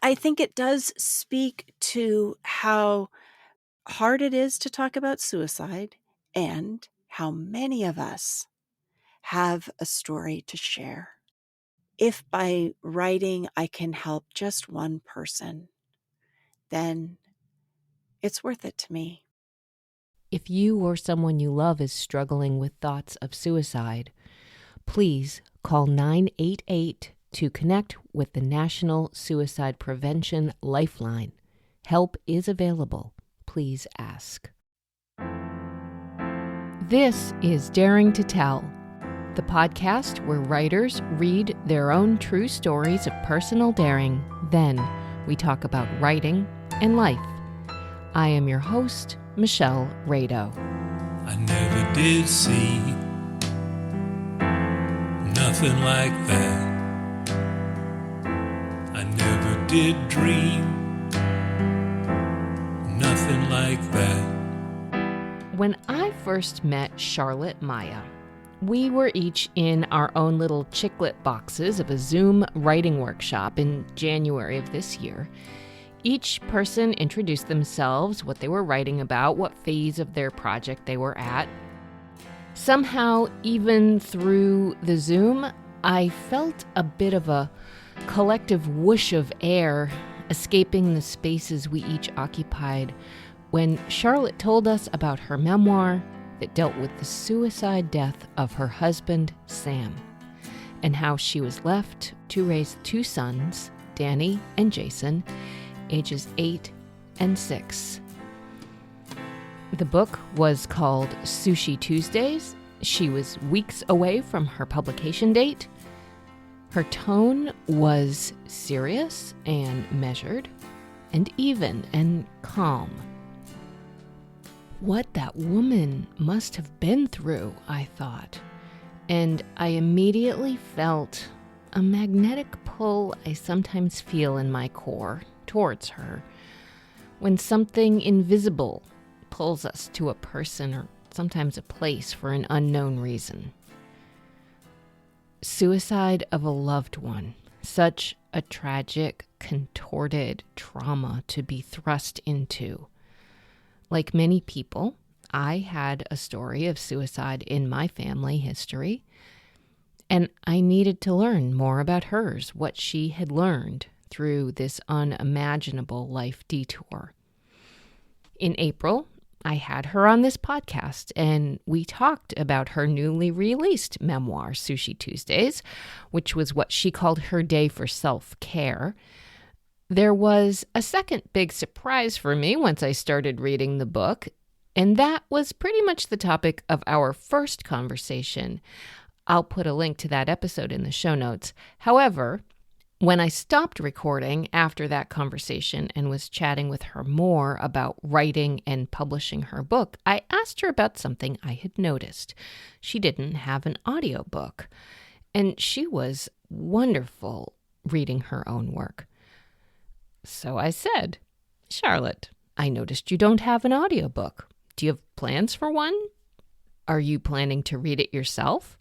I think it does speak to how hard it is to talk about suicide and how many of us have a story to share. If by writing I can help just one person, then it's worth it to me. If you or someone you love is struggling with thoughts of suicide, please call 988 to connect with the National Suicide Prevention Lifeline. Help is available. Please ask. This is Daring to Tell, the podcast where writers read their own true stories of personal daring. Then we talk about writing and life. I am your host, Michelle Rado. I never did see nothing like that. I never did dream nothing like that. When I first met Charlotte Maya, we were each in our own little chicklet boxes of a Zoom writing workshop in January of this year. Each person introduced themselves, what they were writing about, what phase of their project they were at. Somehow, even through the Zoom, I felt a bit of a collective whoosh of air escaping the spaces we each occupied when Charlotte told us about her memoir that dealt with the suicide death of her husband, Sam, and how she was left to raise two sons, Danny and Jason, ages 8 and 6. The book was called Sushi Tuesdays. She was weeks away from her publication date. Her tone was serious and measured and even and calm. What that woman must have been through, I thought, and I immediately felt a magnetic pull I sometimes feel in my core towards her when something invisible pulls us to a person or sometimes a place for an unknown reason. Suicide of a loved one, such a tragic, contorted trauma to be thrust into. Like many people, I had a story of suicide in my family history, and I needed to learn more about hers, what she had learned through this unimaginable life detour. In April, I had her on this podcast, and we talked about her newly released memoir, Sushi Tuesdays, which was what she called her day for self-care. There was a second big surprise for me once I started reading the book, and that was pretty much the topic of our first conversation. I'll put a link to that episode in the show notes. However, when I stopped recording after that conversation and was chatting with her more about writing and publishing her book, I asked her about something I had noticed. She didn't have an audiobook, and she was wonderful reading her own work. So I said, Charlotte, I noticed you don't have an audiobook. Do you have plans for one? Are you planning to read it yourself?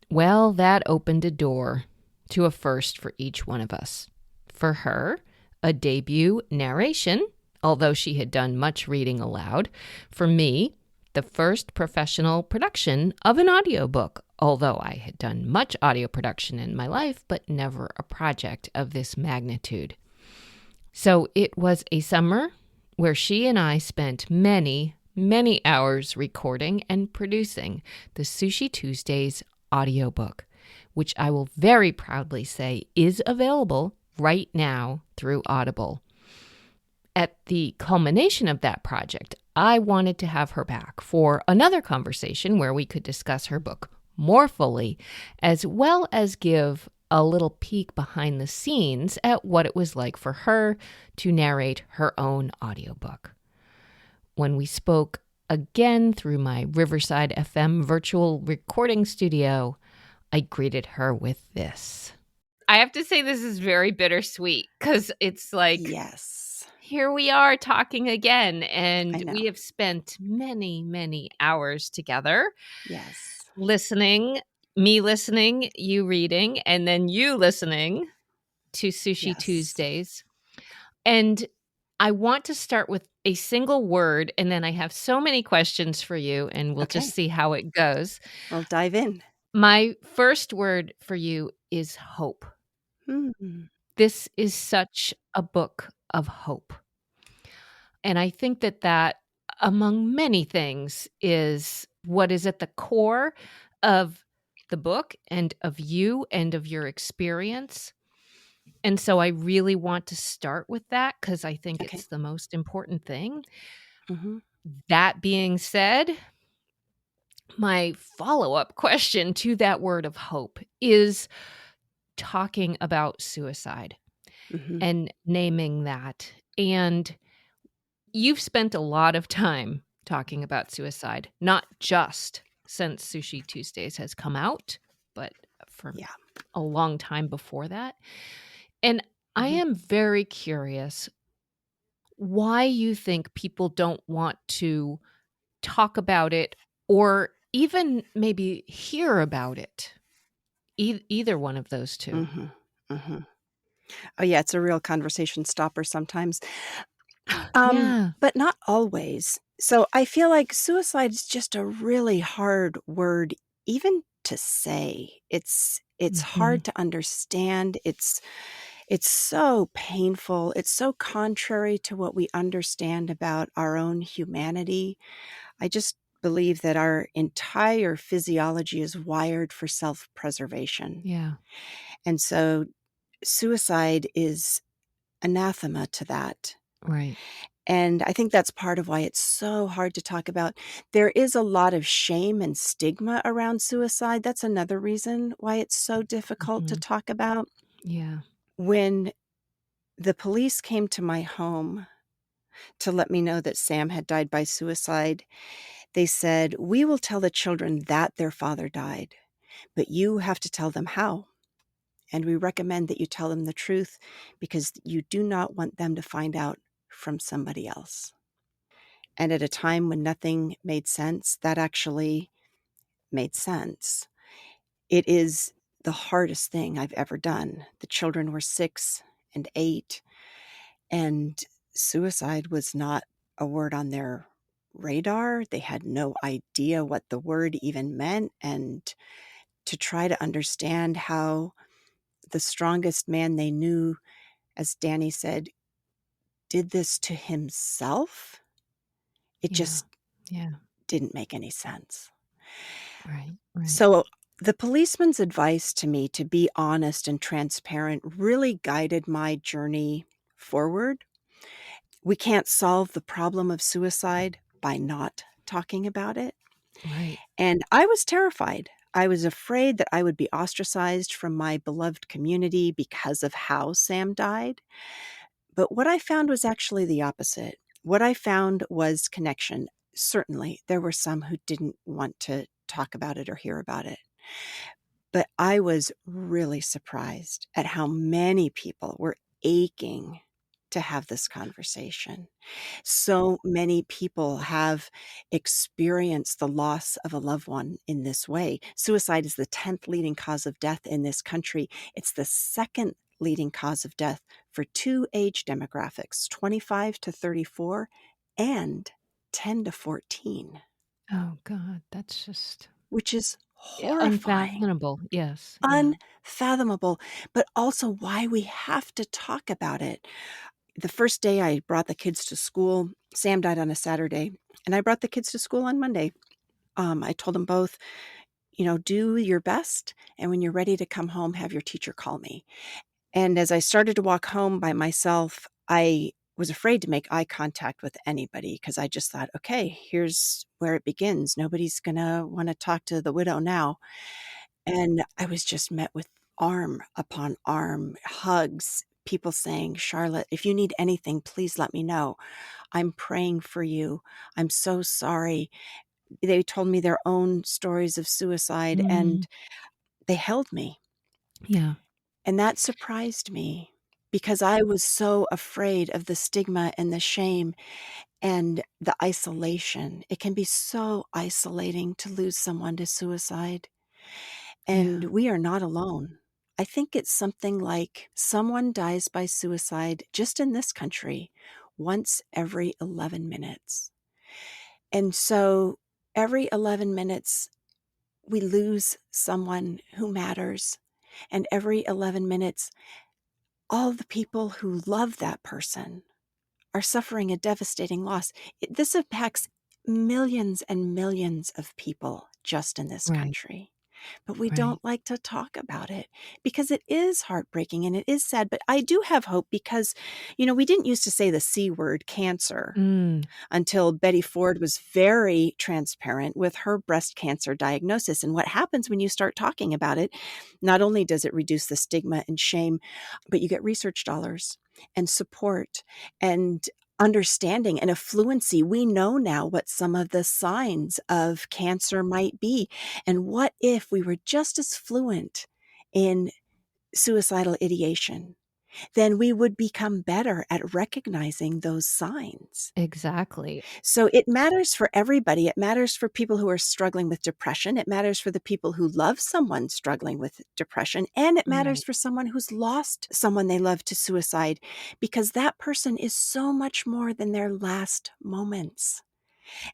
Well, that opened a door to a first for each one of us. For her, a debut narration, although she had done much reading aloud. For me, the first professional production of an audiobook, although I had done much audio production in my life, but never a project of this magnitude. So it was a summer where she and I spent many, many hours recording and producing the Sushi Tuesdays audiobook, which I will very proudly say is available right now through Audible. At the culmination of that project, I wanted to have her back for another conversation where we could discuss her book more fully, as well as give a little peek behind the scenes at what it was like for her to narrate her own audiobook. When we spoke again through my Riverside FM virtual recording studio, I greeted her with this. I have to say this is very bittersweet because it's like, Yes. Here we are talking again, and I know. we have spent many, many hours together. Yes. Listening, me listening, you reading, and then you listening to Sushi Yes. Tuesdays. And I want to start with a single word, and then I have so many questions for you, and we'll just Okay. see how it goes. We'll dive in. My first word for you is hope. Hmm. This is such a book of hope. And I think that among many things is what is at the core of the book and of you and of your experience. And so I really want to start with that because I think Okay. it's the most important thing. Hmm. That being said, my follow-up question to that word of hope is talking about suicide Hmm. and naming that. And you've spent a lot of time talking about suicide, not just since Sushi Tuesdays has come out, but for Yeah. a long time before that. And I Hmm. am very curious why you think people don't want to talk about it or even maybe hear about it. Either one of those two. Hmm. Hmm. Oh, yeah, it's a real conversation stopper sometimes. Yeah. But not always. So I feel like suicide is just a really hard word even to say. It's Mhm. hard to understand. It's so painful. It's so contrary to what we understand about our own humanity. I just believe that our entire physiology is wired for self-preservation. Yeah. And so suicide is anathema to that. Right. And I think that's part of why it's so hard to talk about. There is a lot of shame and stigma around suicide. That's another reason why it's so difficult to Mhm. talk about. Yeah. When the police came to my home to let me know that Sam had died by suicide, they said, "We will tell the children that their father died, but you have to tell them how. And we recommend that you tell them the truth because you do not want them to find out from somebody else." And at a time when nothing made sense, that actually made sense. It is the hardest thing I've ever done. The children were 6 and 8, and suicide was not a word on their radar. They had no idea what the word even meant. And to try to understand how the strongest man they knew, as Danny said, did this to himself, it Yeah. just Yeah. didn't make any sense. Right. Right. So the policeman's advice to me to be honest and transparent really guided my journey forward. We can't solve the problem of suicide by not talking about it. Right. And I was terrified. I was afraid that I would be ostracized from my beloved community because of how Sam died. But what I found was actually the opposite. What I found was connection. Certainly, there were some who didn't want to talk about it or hear about it. But I was really surprised at how many people were aching to have this conversation. So many people have experienced the loss of a loved one in this way. Suicide is the 10th leading cause of death in this country. It's the second leading cause of death for two age demographics, 25 to 34 and 10 to 14, Oh god, that's just which is horrifying. unfathomable. Yes. Yeah. Unfathomable, but also why we have to talk about it. The first day I brought the kids to school, Sam died on a Saturday, and I brought the kids to school on Monday. I told them both, do your best, and when you're ready to come home, have your teacher call me. And as I started to walk home by myself, I was afraid to make eye contact with anybody because I just thought, okay, here's where it begins. Nobody's going to want to talk to the widow now. And I was just met with arm upon arm hugs, people saying, "Charlotte, if you need anything, please let me know. I'm praying for you. I'm so sorry." They told me their own stories of suicide Mm. and they held me. Yeah. And that surprised me because I was so afraid of the stigma and the shame and the isolation. It can be so isolating to lose someone to suicide. And Yeah. we are not alone. I think it's something like someone dies by suicide just in this country once every 11 minutes. And so every 11 minutes, we lose someone who matters. And every 11 minutes, all the people who love that person are suffering a devastating loss. This impacts millions and millions of people just in this Right. country. But we Right. don't like to talk about it because it is heartbreaking and it is sad. But I do have hope because, we didn't used to say the C word, cancer, Mm, until Betty Ford was very transparent with her breast cancer diagnosis. And what happens when you start talking about it, not only does it reduce the stigma and shame, but you get research dollars and support and understanding and a fluency. We know now what some of the signs of cancer might be. And what if we were just as fluent in suicidal ideation? Then we would become better at recognizing those signs. exactly. So it matters for everybody. It matters for people who are struggling with depression. It matters for the people who love someone struggling with depression. And it matters Right. for someone who's lost someone they love to suicide, because that person is so much more than their last moments.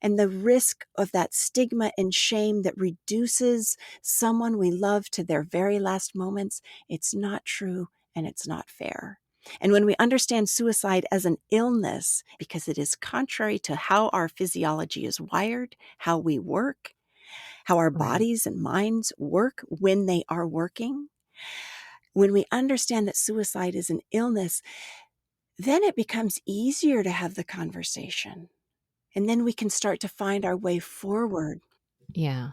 And the risk of that stigma and shame that reduces someone we love to their very last moments, it's not true and it's not fair. And when we understand suicide as an illness, because it is contrary to how our physiology is wired, how we work, how our Right. bodies and minds work when they are working, when we understand that suicide is an illness, then it becomes easier to have the conversation. And then we can start to find our way forward. Yeah.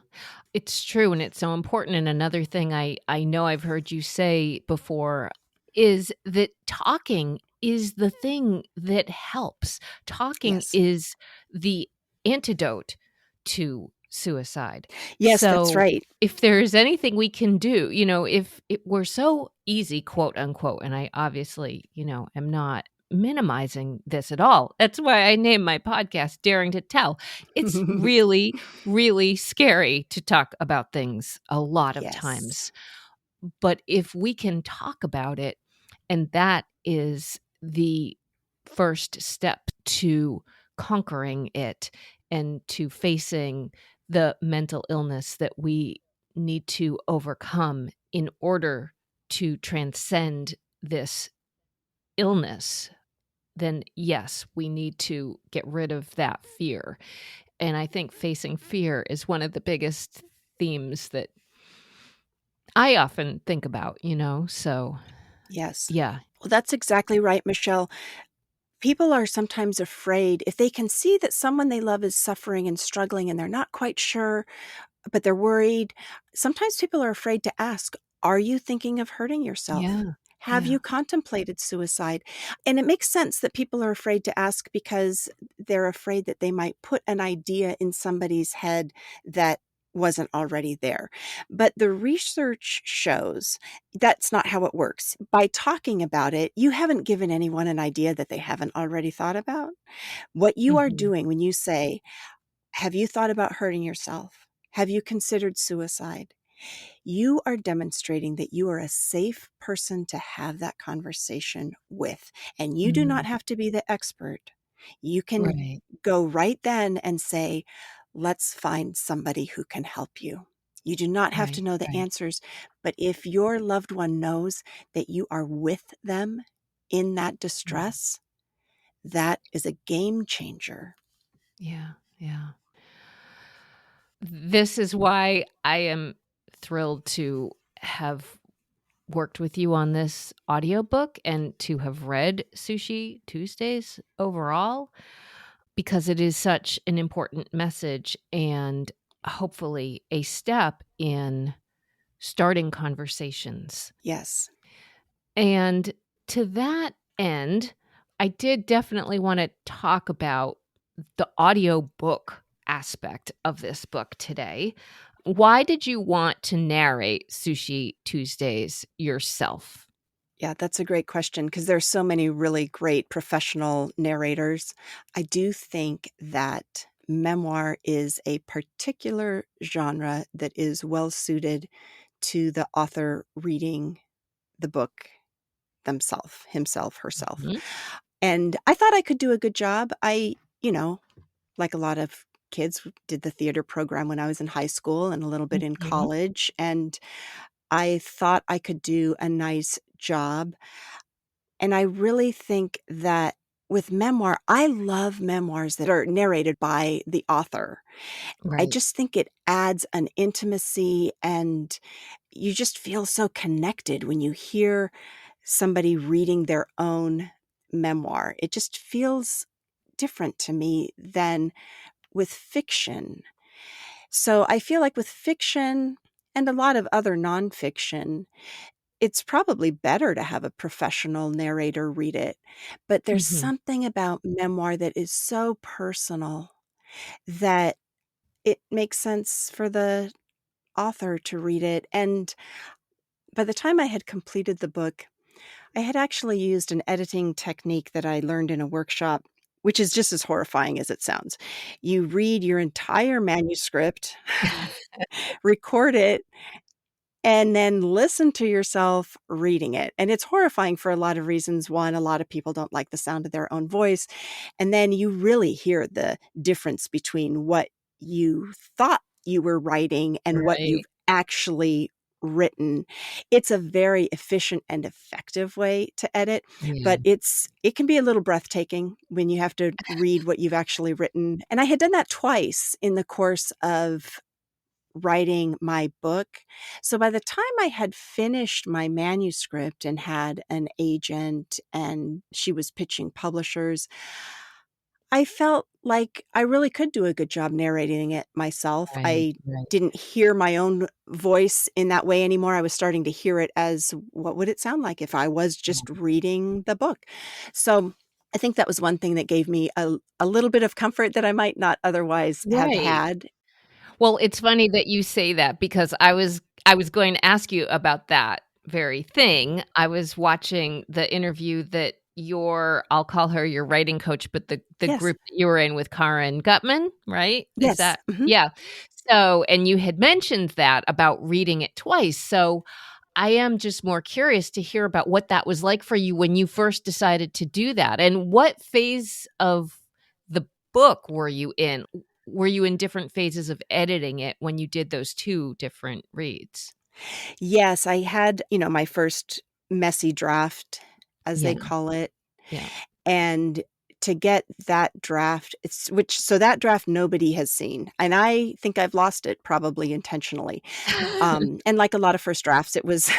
It's true, and it's so important, and another thing I know I've heard you say before is that talking is the thing that helps. Talking Yes. is the antidote to suicide. Yes, that's So, right. if there's anything we can do, if it were so easy, quote, unquote, and I obviously, am not minimizing this at all. That's why I named my podcast Daring to Tell. It's really really scary to talk about things a lot of Yes. times. But if we can talk about it, and that is the first step to conquering it and to facing the mental illness that we need to overcome in order to transcend this illness, then yes, we need to get rid of that fear. And I think facing fear is one of the biggest themes that I often think about, So, Yes. yeah. Well, that's exactly right, Michelle. People are sometimes afraid if they can see that someone they love is suffering and struggling and they're not quite sure, but they're worried. Sometimes people are afraid to ask, "Are you thinking of hurting yourself? Yeah. Have Yeah. you contemplated suicide?" And it makes sense that people are afraid to ask because they're afraid that they might put an idea in somebody's head that wasn't already there. But the research shows that's not how it works. By talking about it, you haven't given anyone an idea that they haven't already thought about. What you are Mhm. doing when you say, "Have you thought about hurting yourself? Have you considered suicide?" You are demonstrating that you are a safe person to have that conversation with. And you do not Mhm. have to be the expert. You can Right. go right then and say, "Let's find somebody who can help you." You do not have to Right. know the Right. answers, but if your loved one knows that you are with them in that Mhm. distress, that is a game changer. Yeah. Yeah. This is why I am thrilled to have worked with you on this audiobook and to have read Sushi Tuesdays overall, because it is such an important message and hopefully a step in starting conversations. Yes. And to that end, I did definitely want to talk about the audiobook aspect of this book today. Why did you want to narrate Sushi Tuesdays yourself? Yeah, that's a great question because there's so many really great professional narrators. I do think that memoir is a particular genre that is well suited to the author reading the book himself, herself. Mhm. And I thought I could do a good job. Like a lot of kids, did the theater program when I was in high school and a little bit in Mhm. college. And I thought I could do a nice job. And I really think that with memoir, I love memoirs that are narrated by the author. I Right. just think it adds an intimacy, and you just feel so connected when you hear somebody reading their own memoir. It just feels different to me than with fiction. So I feel like with fiction and a lot of other nonfiction, it's probably better to have a professional narrator read it. But there's Mhm. something about memoir that is so personal that it makes sense for the author to read it. And by the time I had completed the book, I had actually used an editing technique that I learned in a workshop, which is just as horrifying as it sounds. You read your entire manuscript, record it, and then listen to yourself reading it. And it's horrifying for a lot of reasons. One, a lot of people don't like the sound of their own voice. And then you really hear the difference between what you thought you were writing and what Right. you've actually written. It's a very efficient and effective way to edit, Yeah. but it can be a little breathtaking when you have to read what you've actually written. And I had done that twice in the course of writing my book. So by the time I had finished my manuscript and had an agent and she was pitching publishers, I felt like I really could do a good job narrating it myself. Right. I Right. didn't hear my own voice in that way anymore. I was starting to hear it as what would it sound like if I was just reading the book. So I think that was one thing that gave me a little bit of comfort that I might not otherwise have Right. had. Well, it's funny that you say that because I was going to ask you about that very thing. I was watching the interview that your I'll call her your writing coach, but the Yes. group that you were in with Karen Gutman, right? Is Yes. that Mhm. yeah. So, and you had mentioned that about reading it twice. So, I am just more curious to hear about what that was like for you when you first decided to do that, and what phase of the book were you in? Were you in different phases of editing it when you did those 2 different reads? Yes, I had, my first messy draft, as Yeah, they call it, yeah. and to get that draft, that draft nobody has seen, and I think I've lost it probably intentionally. And like a lot of first drafts, it was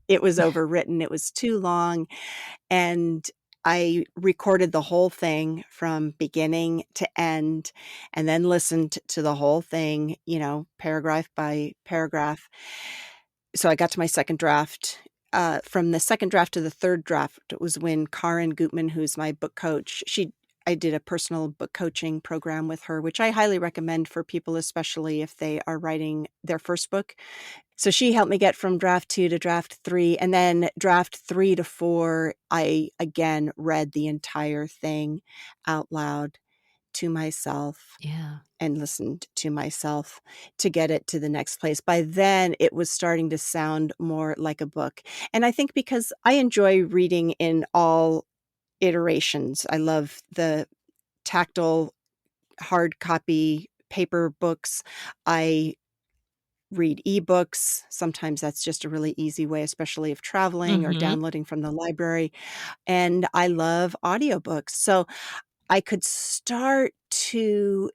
it was overwritten, it was too long, and I recorded the whole thing from beginning to end and then listened to the whole thing, paragraph by paragraph. So I got to my second draft. From the second draft to the third draft was when Karen Gutman, who's my book coach, I did a personal book coaching program with her, which I highly recommend for people, especially if they are writing their first book. So she helped me get from draft 2 to draft 3, and then draft 3 to 4, I again read the entire thing out loud to myself Yeah. and listened to myself to get it to the next place. By then, it was starting to sound more like a book. And I think because I enjoy reading in all iterations. I love the tactile hard copy paper books. I read ebooks. Sometimes that's just a really easy way, especially if traveling or Mhm. downloading from the library. And I love audiobooks. So I could start to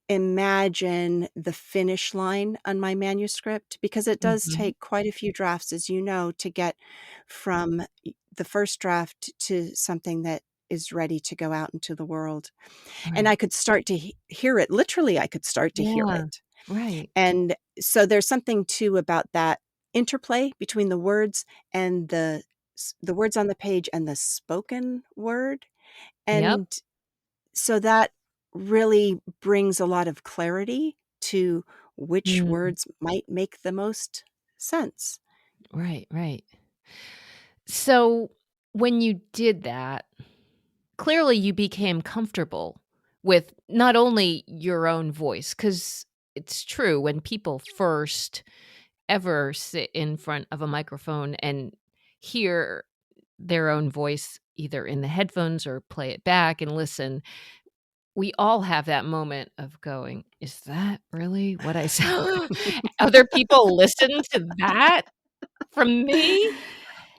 imagine the finish line on my manuscript because it does Mhm. take quite a few drafts, as you know, to get from the first draft to something that is ready to go out into the world. And I Right. could start to hear it. Literally, I could start to hear Yeah. it. Right. And so there's something too about that interplay between the words and the words on the page and the spoken word. Yep. And so that really brings a lot of clarity to which Mm. words might make the most sense. Right, right. So, when you did that, clearly you became comfortable with not only your own voice, because it's true when people first ever sit in front of a microphone and hear their own voice either in the headphones or play it back and listen, we all have that moment of going, "Is that really what I sound?" Other people listen to that from me,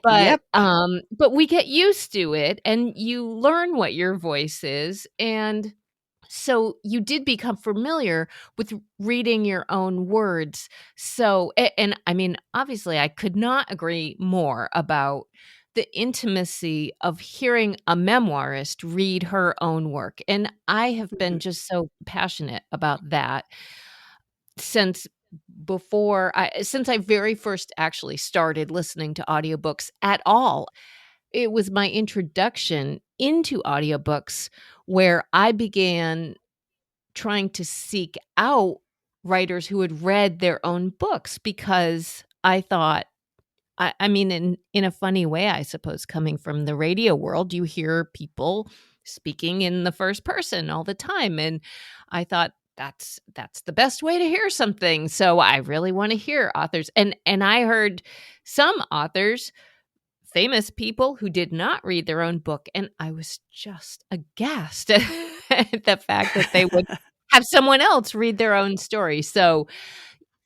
Yep. but we get used to it, and you learn what your voice is, and so you did become familiar with reading your own words. So, and I mean, obviously, I could not agree more about the intimacy of hearing a memoirist read her own work. And I have been Mhm. just so passionate about that since since I very first actually started listening to audiobooks at all. It was my introduction into audiobooks where I began trying to seek out writers who had read their own books because I thought, I mean, in a funny way, I suppose, coming from the radio world, you hear people speaking in the first person all the time, and I thought that's the best way to hear something. So I really want to hear authors, and I heard some authors, famous people who did not read their own book, and I was just aghast at the fact that they would have someone else read their own story. So,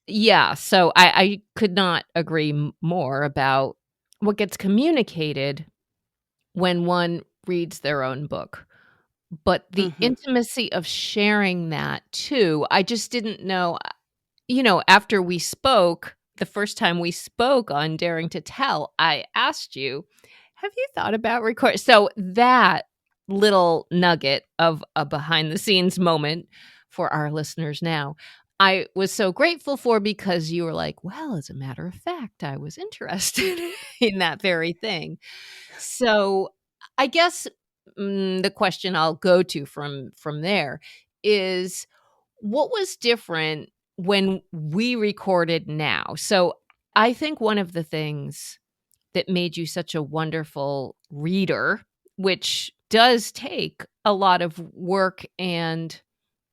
yeah, so I could not agree more about what gets communicated when one reads their own book. But the Mhm. intimacy of sharing that too, I just didn't know, after we spoke, the first time we spoke on Daring to Tell, I asked you, "Have you thought about record?" So that little nugget of a behind the scenes moment for our listeners now, I was so grateful for because you were like, "Well, as a matter of fact, I was interested in that very thing." So, I guess, the question I'll go to from there is, what was different when we recorded now? So, I think one of the things that made you such a wonderful reader, which does take a lot of work and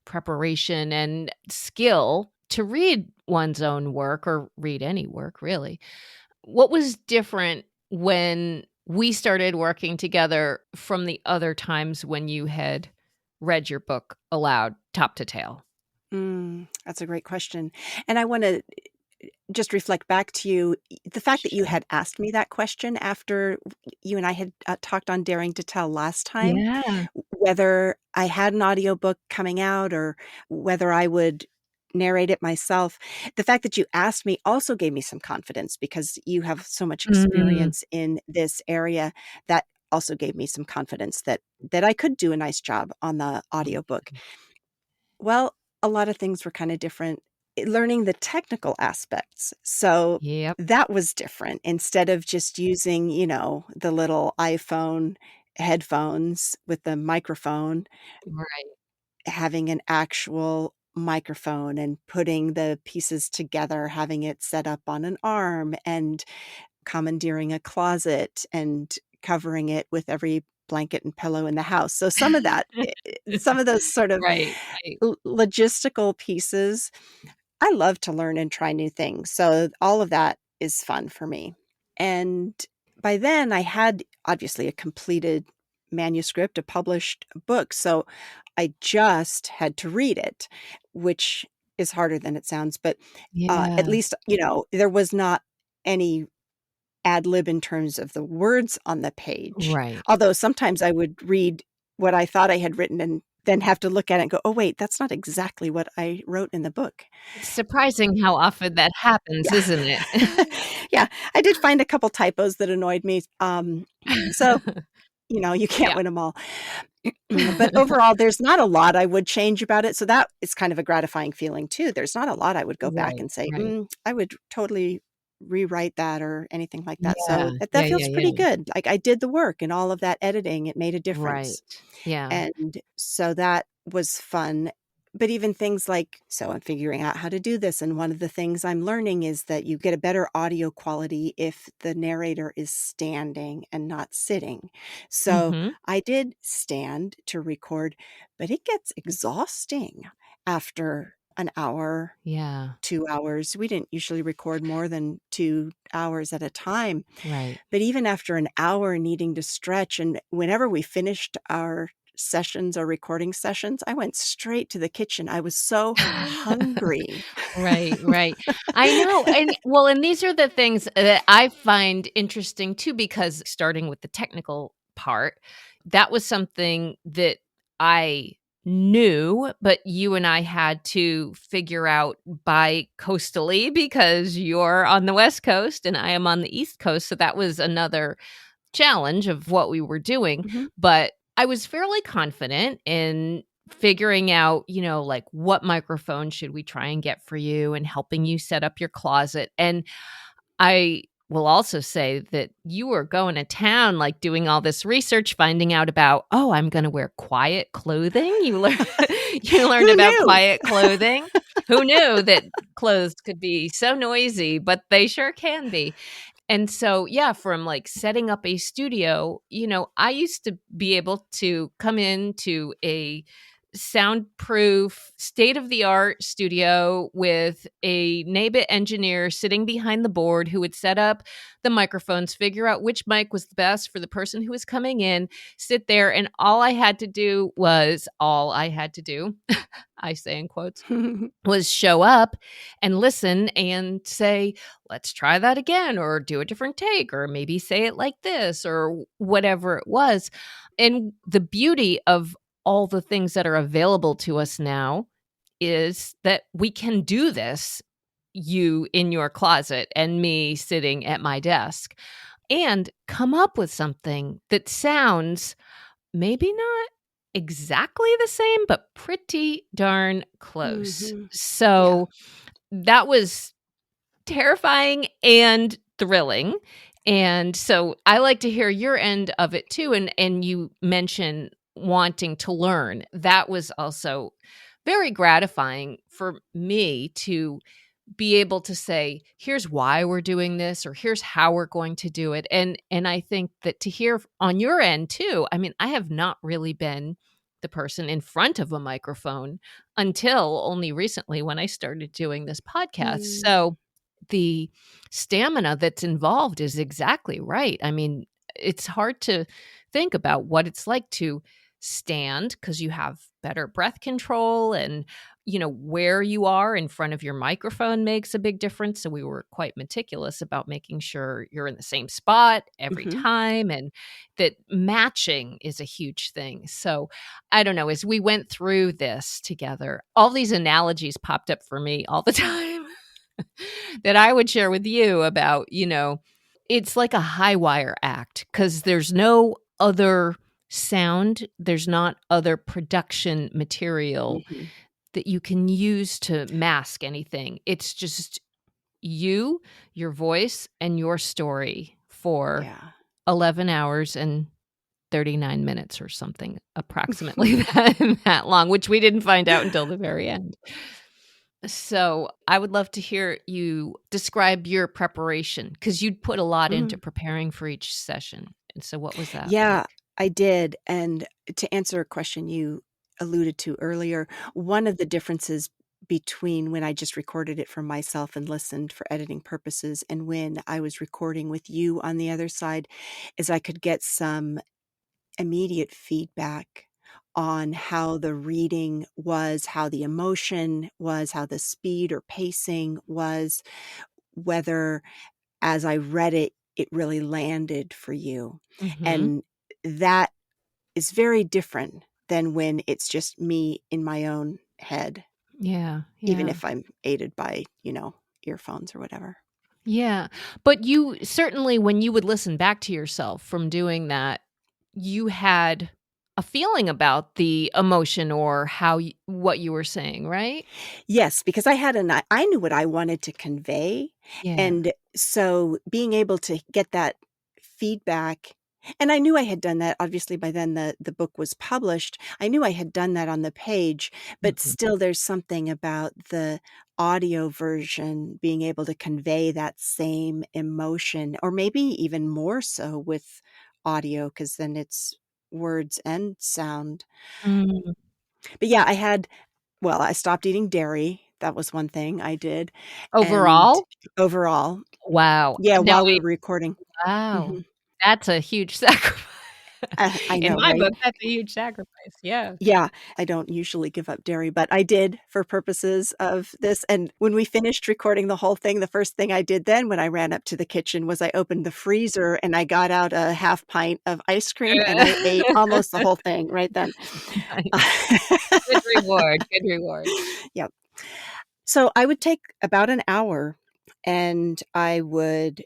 preparation and skill to read one's own work or read any work, really. What was different when we started working together from the other times when you had read your book aloud, top to tail? That's a great question. And I wanna just reflect back to you, the fact that you Sure. had asked me that question after you and I had, talked on Daring to Tell last time, Yeah. whether I had an audiobook coming out or whether I would narrate it myself. The fact that you asked me also gave me some confidence because you have so much Mm, experience in this area. That also gave me some confidence that I could do a nice job on the audiobook. Well, a lot of things were kinda different. Learning the technical aspects, so yep. that was different. Instead of just using, the little iPhone headphones with the microphone, Right. having an actual microphone and putting the pieces together, having it set up on an arm and commandeering a closet and covering it with every blanket and pillow in the house. So some of that, some of those sort of Right, right. logistical pieces, I love to learn and try new things. So all of that is fun for me. And by then I had obviously a completed manuscript, a published book. So I just had to read it, which is harder than it sounds. But at Yeah. least, there was not any ad lib in terms of the words on the page. Right. Although sometimes I would read what I thought I had written and then have to look at it and go, "Oh, wait, that's not exactly what I wrote in the book." It's surprising how often that happens, Yeah. isn't it? Yeah, I did find a couple typos that annoyed me, so, you can't Yeah. win them all. But overall, there's not a lot I would change about it, so that is kind of a gratifying feeling too. There's not a lot I would go back Right, and say, right. I would totally rewrite that," or anything like that, Yeah. so that Yeah, feels yeah, pretty yeah. good. Like, I did the work and all of that editing, it made a difference. Right. Yeah. And so that was fun. But even things like, so I'm figuring out how to do this. And one of the things I'm learning is that you get a better audio quality if the narrator is standing and not sitting. So Mhm. I did stand to record, but it gets exhausting after an hour, Yeah. 2 hours. We didn't usually record more than 2 hours at a time. Right. But even after an hour needing to stretch, and whenever we finished our sessions or recording sessions, I went straight to the kitchen. I was so hungry. Right, right. I know. And well, and these are the things that I find interesting too, because starting with the technical part, that was something that I knew, but you and I had to figure out bi-coastally because you're on the West Coast and I am on the East Coast. So that was another challenge of what we were doing. Mhm. But I was fairly confident in figuring out, like what microphone should we try and get for you and helping you set up your closet. And I will also say that you were going to town, like doing all this research, finding out about, oh, I'm going to wear quiet clothing. You learned Who about knew? quiet clothing. Who knew that clothes could be so noisy, but they sure can be. And so, yeah, from like setting up a studio, I used to be able to come into a soundproof, state of the art studio with a NABIT engineer sitting behind the board who would set up the microphones, figure out which mic was the best for the person who was coming in, sit there. And all I had to do, I say in quotes, was show up and listen and say, let's try that again, or do a different take, or maybe say it like this, or whatever it was. And the beauty of all the things that are available to us now is that we can do this, you in your closet and me sitting at my desk, and come up with something that sounds maybe not exactly the same, but pretty darn close. Mhm. Yeah. So that was terrifying and thrilling. And so I like to hear your end of it too. And you mentioned wanting to learn. That was also very gratifying for me to be able to say, here's why we're doing this, or here's how we're going to do it. And I think that to hear on your end too, I mean, I have not really been the person in front of a microphone until only recently when I started doing this podcast. Mm. So the stamina that's involved is exactly right. I mean, it's hard to think about what it's like to stand because you have better breath control, and where you are in front of your microphone makes a big difference. So we were quite meticulous about making sure you're in the same spot every Mhm. time, and that matching is a huge thing. So I don't know, as we went through this together, all these analogies popped up for me all the time that I would share with you about, it's like a high wire act because there's no other sound, there's not other production material Mhm. that you can use to mask anything. It's just you, your voice, and your story for Yeah. 11 hours and 39 minutes or something, approximately that long, which we didn't find out until the very end. So I would love to hear you describe your preparation because you'd put a lot into Mhm. preparing for each session. And so what was that Yeah, like? I did, and to answer a question you alluded to earlier, one of the differences between when I just recorded it for myself and listened for editing purposes and when I was recording with you on the other side is I could get some immediate feedback on how the reading was, how the emotion was, how the speed or pacing was, whether as I read it, it really landed for you. Mhm. And that is very different than when it's just me in my own head, Yeah, even yeah. if I'm aided by, earphones or whatever. Yeah. But you certainly, when you would listen back to yourself from doing that, you had a feeling about the emotion or what you were saying, right? Yes, because I knew what I wanted to convey, Yeah. and so being able to get that feedback, and I knew I had done that, obviously, by then the book was published. I knew I had done that on the page, but Mhm. still there's something about the audio version being able to convey that same emotion, or maybe even more so with audio, because then it's words and sound. Mm. But yeah, I stopped eating dairy. That was one thing I did. And Overall? overall, Wow. yeah, Now while we wait. were recording. Wow. Mhm. That's a huge sacrifice. I In know, my right? book, that's a huge sacrifice. Yeah. Yeah, I don't usually give up dairy, but I did for purposes of this, and when we finished recording the whole thing, the first thing I did then when I ran up to the kitchen was I opened the freezer and I got out a half pint of ice cream, and I ate almost the whole thing right then. Nice. Good reward, good reward. Yep. So I would take about an hour, and I would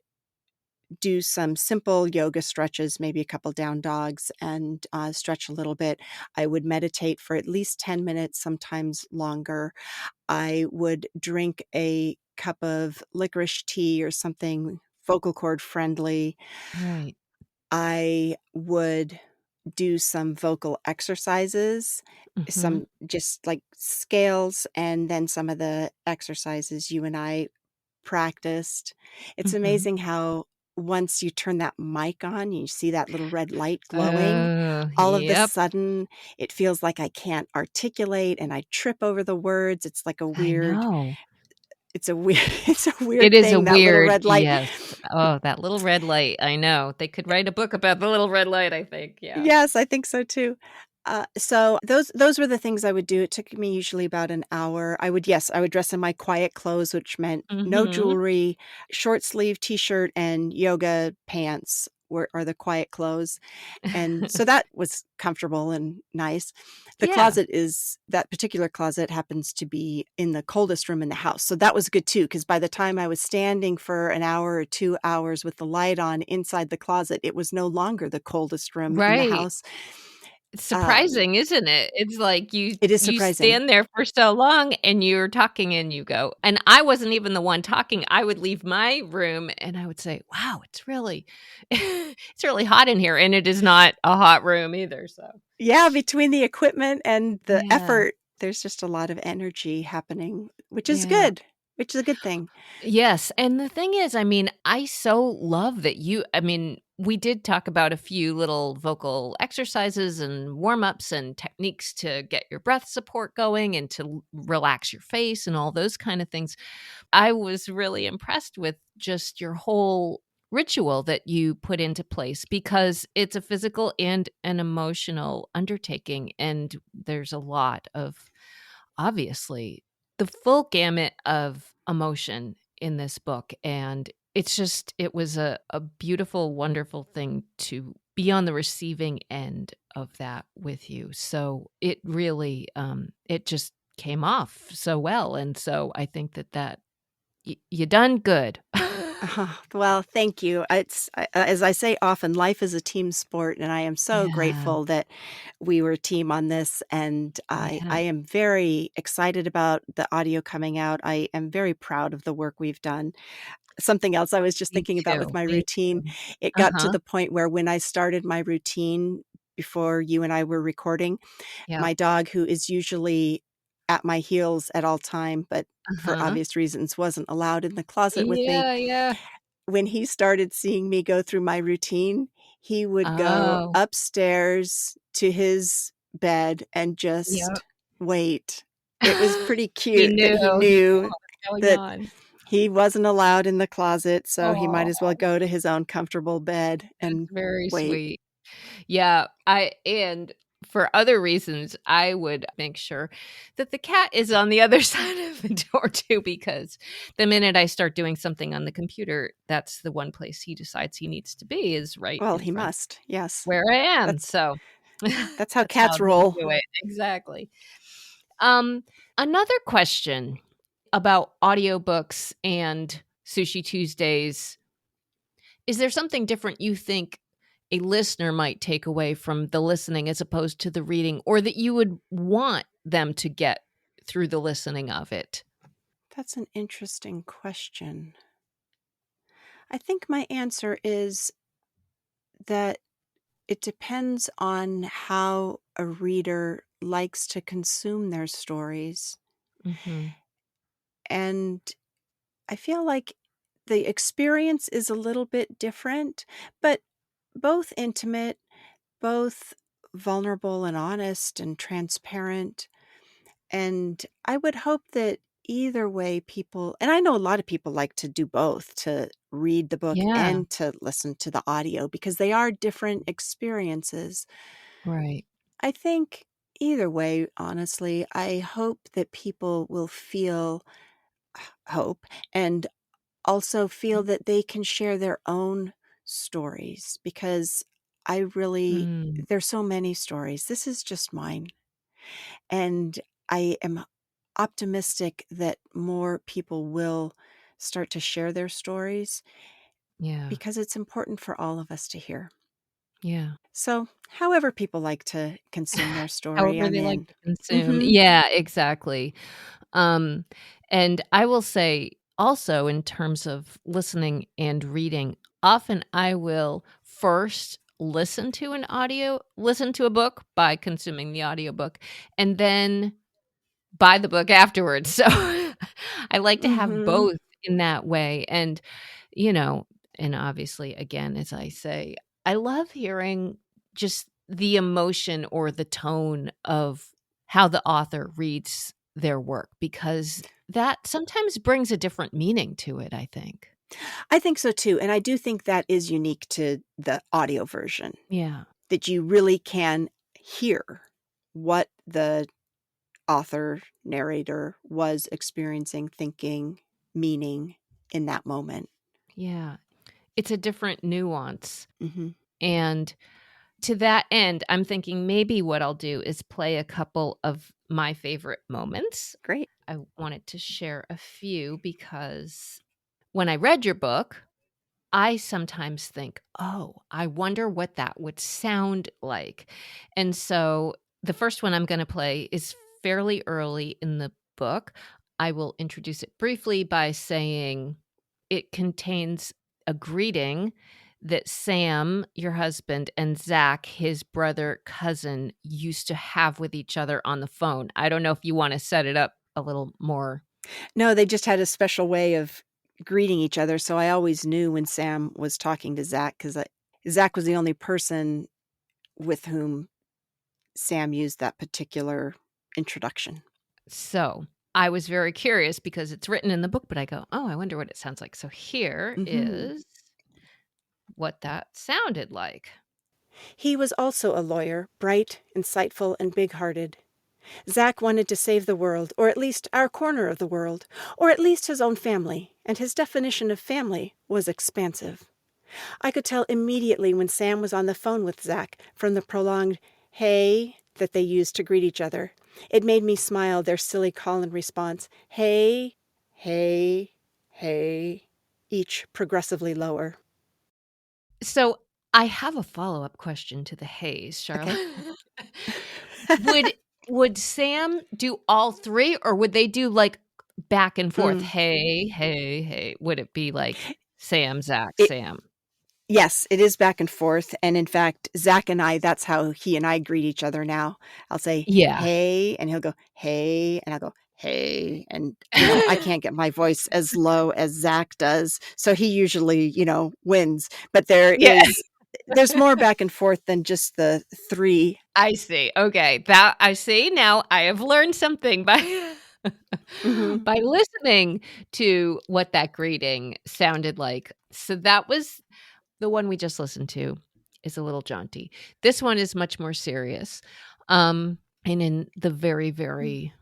do some simple yoga stretches, maybe a couple down dogs, and stretch a little bit. I would meditate for at least 10 minutes, sometimes longer. I would drink a cup of licorice tea or something vocal cord friendly. Right. I would do some vocal exercises, Mhm. some just like scales, and then some of the exercises you and I practiced. It's Mhm. amazing how once you turn that mic on, you see that little red light glowing, Oh, all of the yep. sudden, it feels like I can't articulate and I trip over the words. It's like a I weird know. it's a weird it's a It weird is a thing, that little weird red light. yes. Oh, that little red light, I know. They could write a book about the little red light, I think, yeah. Yes, I think so too. So those were the things I would do. It took me usually about an hour. I would dress in my quiet clothes, which meant no Mhm. jewelry, short sleeve t-shirt, and yoga pants are the quiet clothes. And so that was comfortable and nice. Yeah. That particular closet happens to be in the coldest room in the house. So that was good too, because by the time I was standing for an hour or 2 hours with the light on inside the closet, it was no longer the coldest room in the Right. house. It's Um, surprising, isn't it? It's like it is you surprising. stand there for so long and you're talking and you go and I wasn't even the one talking. I would leave my room and I would say, "Wow, it's really it's really hot in here," and it is not a hot room either, so Yeah, between the equipment and the yeah. effort, there's just a lot of energy happening, Yeah. which is a good thing. Yes, and the thing is, I mean, I so love that I mean, we did talk about a few little vocal exercises and warm-ups and techniques to get your breath support going and to relax your face and all those kind of things. I was really impressed with just your whole ritual that you put into place because it's a physical and an emotional undertaking and there's a lot of obviously the full gamut of emotion in this book and it was a beautiful wonderful thing to be on the receiving end of that with you so it really it just came off so well and so I think that you done good. Well, thank you. As I say often, life is a team sport, and I am so Yeah, grateful that we were a team on this. And yeah, I am very excited about the audio coming out. I am very proud of the work we've done. Something else I was just me thinking about with too, my me routine, too. it got to Uh-huh, the point where when I started my routine before you and I were recording, yep, my dog, who is usually at my heels at all time, but for uh-huh. obvious reasons wasn't allowed in the closet with me, Yeah, yeah. when he started seeing me go through my routine, he would go Oh, upstairs to his bed and yep. just wait. It was pretty He cute that knew he what knew was going that on. he wasn't allowed in the closet, so he might as Oh, well go to his own comfortable bed that's and very wait. sweet. Yeah, I and for other reasons, I would make sure that the cat is on the other side of the door too, because the minute I start doing something on the computer, that's the one place he decides he needs to be is right Well, in he front must, yes. where I am. That's So that's how that's how cats they roll. do it. Exactly. Um, Another question about audiobooks and Sushi Tuesdays. Is there something different you think a listener might take away from the listening as opposed to the reading, or that you would want them to get through the listening of it? That's an interesting question. I think my answer is that it depends on how a reader likes to consume their stories. Mhm. And I feel like the experience is a little bit different, but both intimate, both vulnerable and honest and transparent. And I would hope that either way people, and I know a lot of people like to do both, to read the book Yeah, and to listen to the audio because they are different experiences. right. I think either way, honestly, I hope that people will feel hope and also feel that they can share their own stories because I really, Mm, there's so many stories. This is just mine. And I am optimistic that more people will start to share their stories yeah, because it's important for all of us to hear. yeah. So, however people like to consume their story, However I'm they like in. to consume. Mhm. Yeah, exactly. Um, and I will say also in terms of listening and reading, often I will first listen to a book by consuming the audiobook, and then buy the book afterwards. So I like to have Mhm. both in that way. And, you know, and obviously, again, as I say, I love hearing just the emotion or the tone of how the author reads their work because that sometimes brings a different meaning to it, I think. I think so too, and I do think that is unique to the audio version, Yeah. that you really can hear what the author, narrator was experiencing, thinking, meaning in that moment. Yeah. It's a different nuance. Mhm. And to that end, I'm thinking maybe what I'll do is play a couple of my favorite moments. Great. I wanted to share a few because when I read your book, I sometimes think, "Oh, I wonder what that would sound like." And so the first one I'm gonna play is fairly early in the book. I will introduce it briefly by saying it contains a greeting that Sam, your husband, and Zach, his brother cousin, used to have with each other on the phone. I don't know if you wanna set it up a little more. No, they just had a special way of greeting each other, so I always knew when Sam was talking to Zach 'cause Zach was the only person with whom Sam used that particular introduction. So, I was very curious because it's written in the book, but I go, "Oh, I wonder what it sounds like." So here Mhm. is what that sounded like. He was also a lawyer, bright, insightful, and big-hearted. Zach wanted to save the world, or at least our corner of the world, or at least his own family, and his definition of family was expansive. I could tell immediately when Sam was on the phone with Zach from the prolonged hey that they used to greet each other. It made me smile their silly call and response, hey, hey, hey, each progressively lower. So, I have a follow-up question to the haze, Okay. Charlotte. Would would Sam do all 3 or would they do, like, back and forth? Mm. "Hey, hey, hey." Would it be like Sam, Zach, It Sam? Yes, it is back and forth, and in fact, Zach and I, that's how he and I greet each other now. I'll say, Yeah. "Hey," and he'll go, "Hey," and I'll go, "Hey," and, I can't get my voice as low as Zach does, so he usually, wins, but Yeah. there's more back and forth than just the 3. I see, okay, that I see, now I have learned something by Mhm, by listening to what that greeting sounded like. So that was the one we just listened to is a little jaunty. This one is much more serious, and in the very, mm, very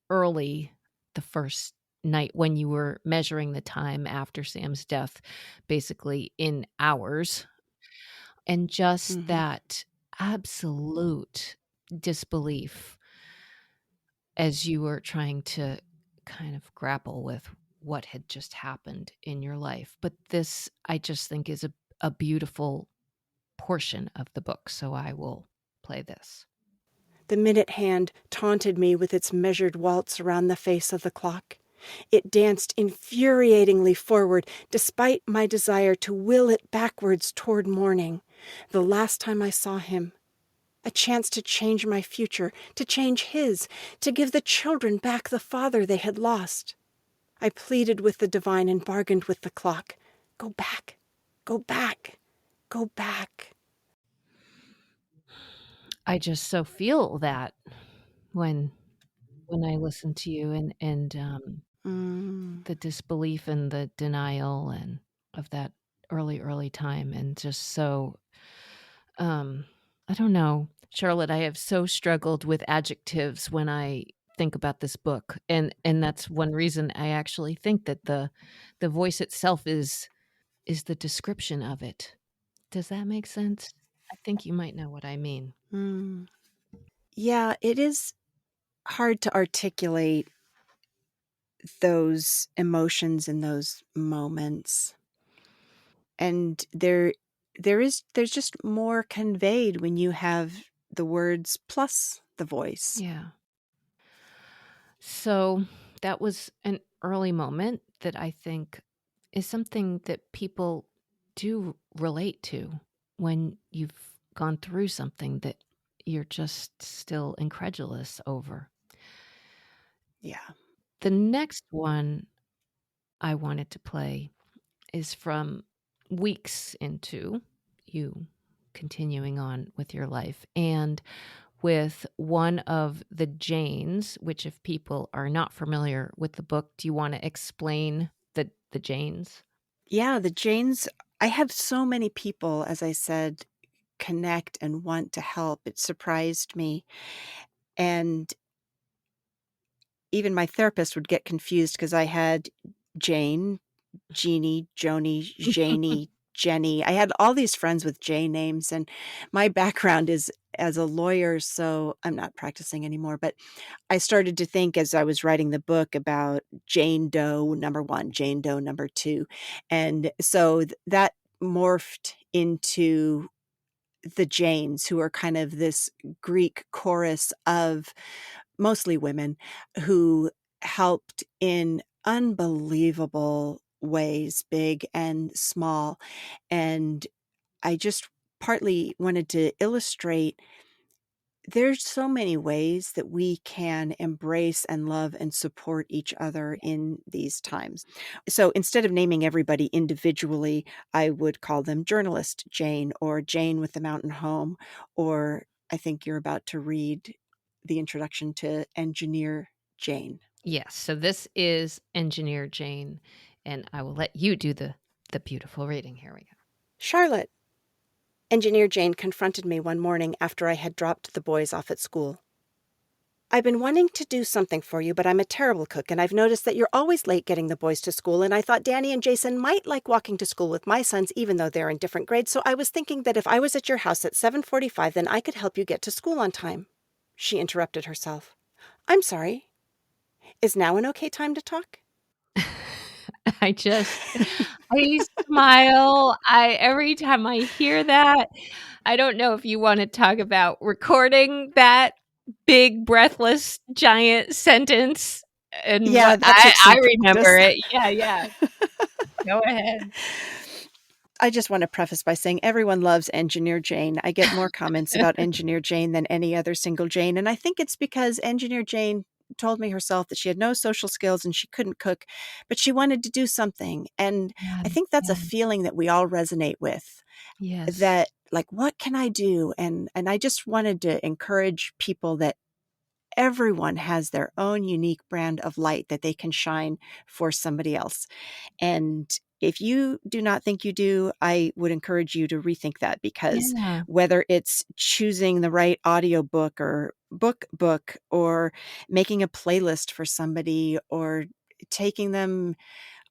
early the first night when you were measuring the time after Sam's death, basically in hours, and just mhm. that absolute disbelief as you were trying to kind of grapple with what had just happened in your life. But this, I just think, is a beautiful portion of the book. So I will play this. The minute hand taunted me with its measured waltz around the face of the clock. It danced infuriatingly forward, despite my desire to will it backwards toward morning. The last time I saw him, a chance to change my future, to change his, to give the children back the father they had lost. I pleaded with the divine and bargained with the clock. Go back, go back, go back. I just so feel that when when I listen to you and the disbelief and the denial and of that early time, and just so I don't know, Charlotte, I have so struggled with adjectives when I think about this book, and that's one reason I actually think that the voice itself is the description of it. Does that make sense? I think you might know what I mean. Yeah, it is hard to articulate those emotions in those moments. And there's just more conveyed when you have the words plus the voice. Yeah. So that was an early moment that I think is something that people do relate to when you've gone through something that you're just still incredulous over. Yeah. The next one I wanted to play is from weeks into you continuing on with your life, and with one of the Janes, which if people are not familiar with the book, do you want to explain the Janes? Yeah, the Janes, I have so many people, as I said, connect and want to help. It surprised me. And even my therapist would get confused because I had Jane, Jeannie, Joni, Janie, Jenny. I had all these friends with J names, and my background is as a lawyer, so I'm not practicing anymore. But I started to think as I was writing the book about Jane Doe number one, Jane Doe number two. And so that morphed into the Janes, who are kind of this Greek chorus of mostly women who helped in unbelievable ways, big and small. And I just partly wanted to illustrate there's so many ways that we can embrace and love and support each other in these times. So instead of naming everybody individually, I would call them journalist Jane or Jane with the mountain home, or I think you're about to read the introduction to engineer Jane. Yes. So this is Engineer Jane, and I will let you do the beautiful reading. Here we go. Charlotte. Engineer Jane confronted me one morning after I had dropped the boys off at school. I've been wanting to do something for you, but I'm a terrible cook, and I've noticed that you're always late getting the boys to school, and I thought Danny and Jason might like walking to school with my sons, even though they're in different grades, so I was thinking that if I was at your house at 7:45, then I could help you get to school on time. She interrupted herself. I'm sorry. Is now an okay time to talk? I smile. Every time I hear that, I don't know if you want to talk about recording that big, breathless, giant sentence and Yeah, what that took I some remember practice. it. Yeah. Go ahead. I just want to preface by saying everyone loves Engineer Jane. I get more comments about Engineer Jane than any other single Jane. And I think it's because Engineer Jane told me herself that she had no social skills and she couldn't cook, but she wanted to do something. And I think that's a feeling that we all resonate with. Yes. That, like, what can I do? And I just wanted to encourage people that everyone has their own unique brand of light that they can shine for somebody else. And if you do not think you do, I would encourage you to rethink that, because Yeah. whether it's choosing the right audiobook or book or making a playlist for somebody or taking them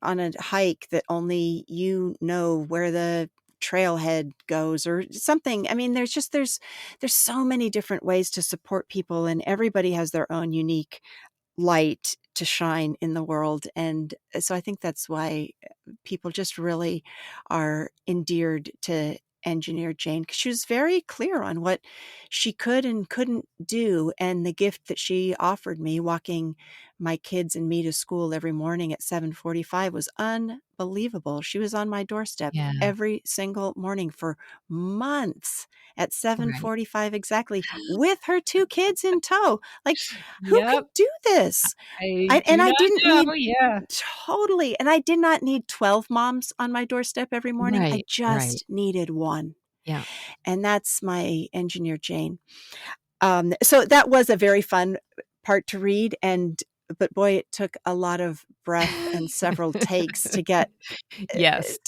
on a hike that only you know where the trailhead goes or something. I mean, there's so many different ways to support people, and everybody has their own unique light to shine in the world. And so I think that's why people just really are endeared to Engineer Jane, because she was very clear on what she could and couldn't do. And the gift that she offered me, walking my kids and me to school every morning at 7:45, was unbelievable. She was on my doorstep Yeah. every single morning for months at Right. 7:45 exactly, with her two kids in tow. Like, who could Yep. do this? I do And I not didn't know. need Yeah. totally, and I did not need 12 moms on my doorstep every morning. I Right. just needed one. Yeah. And that's my Engineer Jane. So that was a very fun part to read. And but boy, it took a lot of breath and several takes to get Yes.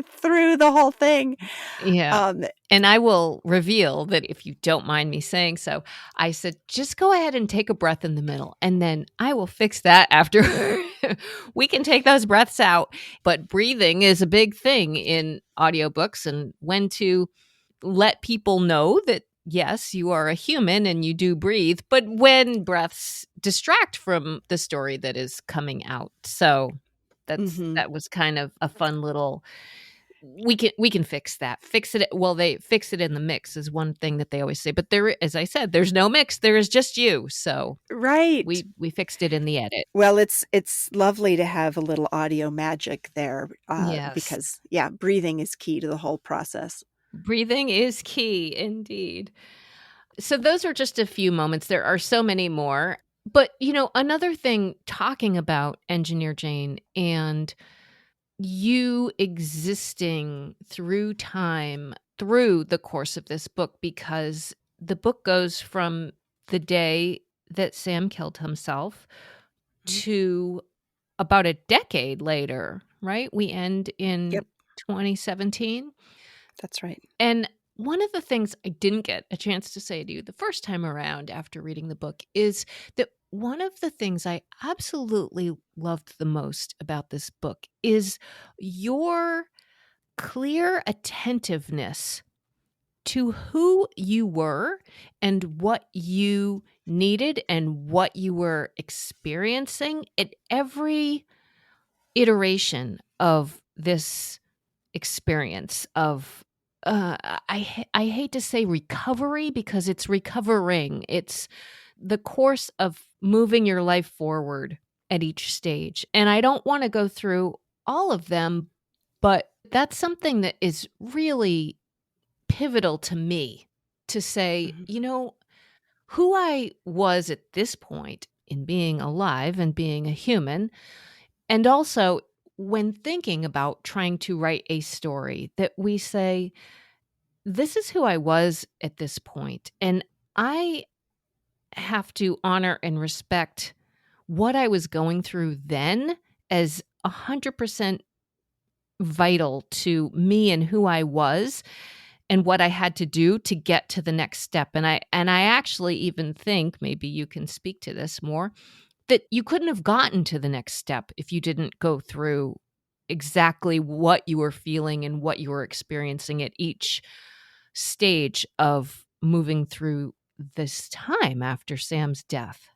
through the whole thing. Yeah. Um, And I will reveal that if you don't mind me saying so, I said, just go ahead and take a breath in the middle, and then I will fix that after. We can take those breaths out. But breathing is a big thing in audiobooks, and when to let people know that, yes, you are a human and you do breathe, but when breaths distract from the story that is coming out. So mhm. that was kind of a fun little, we can fix that. Fix it. Well, they fix it in the mix is one thing that they always say. But there, as I said, there's no mix. There is just you. So Right. we fixed it in the edit. Well, it's lovely to have a little audio magic there, Yes. because, yeah, breathing is key to the whole process. Breathing is key indeed. So those are just a few moments. There are so many more. But, another thing talking about Engineer Jane and you existing through time through the course of this book, because the book goes from the day that Sam killed himself Mhm. to about a decade later, right? We end in Yep, 2017. that's right. And one of the things I didn't get a chance to say to you the first time around after reading the book is that one of the things I absolutely loved the most about this book is your clear attentiveness to who you were and what you needed and what you were experiencing at every iteration of this experience of I hate to say recovery because it's recovering. It's the course of moving your life forward at each stage. And I don't want to go through all of them, but that's something that is really pivotal to me to say, Mhm. who I was at this point in being alive and being a human, and also when thinking about trying to write a story, that we say, this is who I was at this point, and I have to honor and respect what I was going through then as 100% vital to me and who I was and what I had to do to get to the next step. And I actually even think, maybe you can speak to this more, that you couldn't have gotten to the next step if you didn't go through exactly what you were feeling and what you were experiencing at each stage of moving through this time after Sam's death.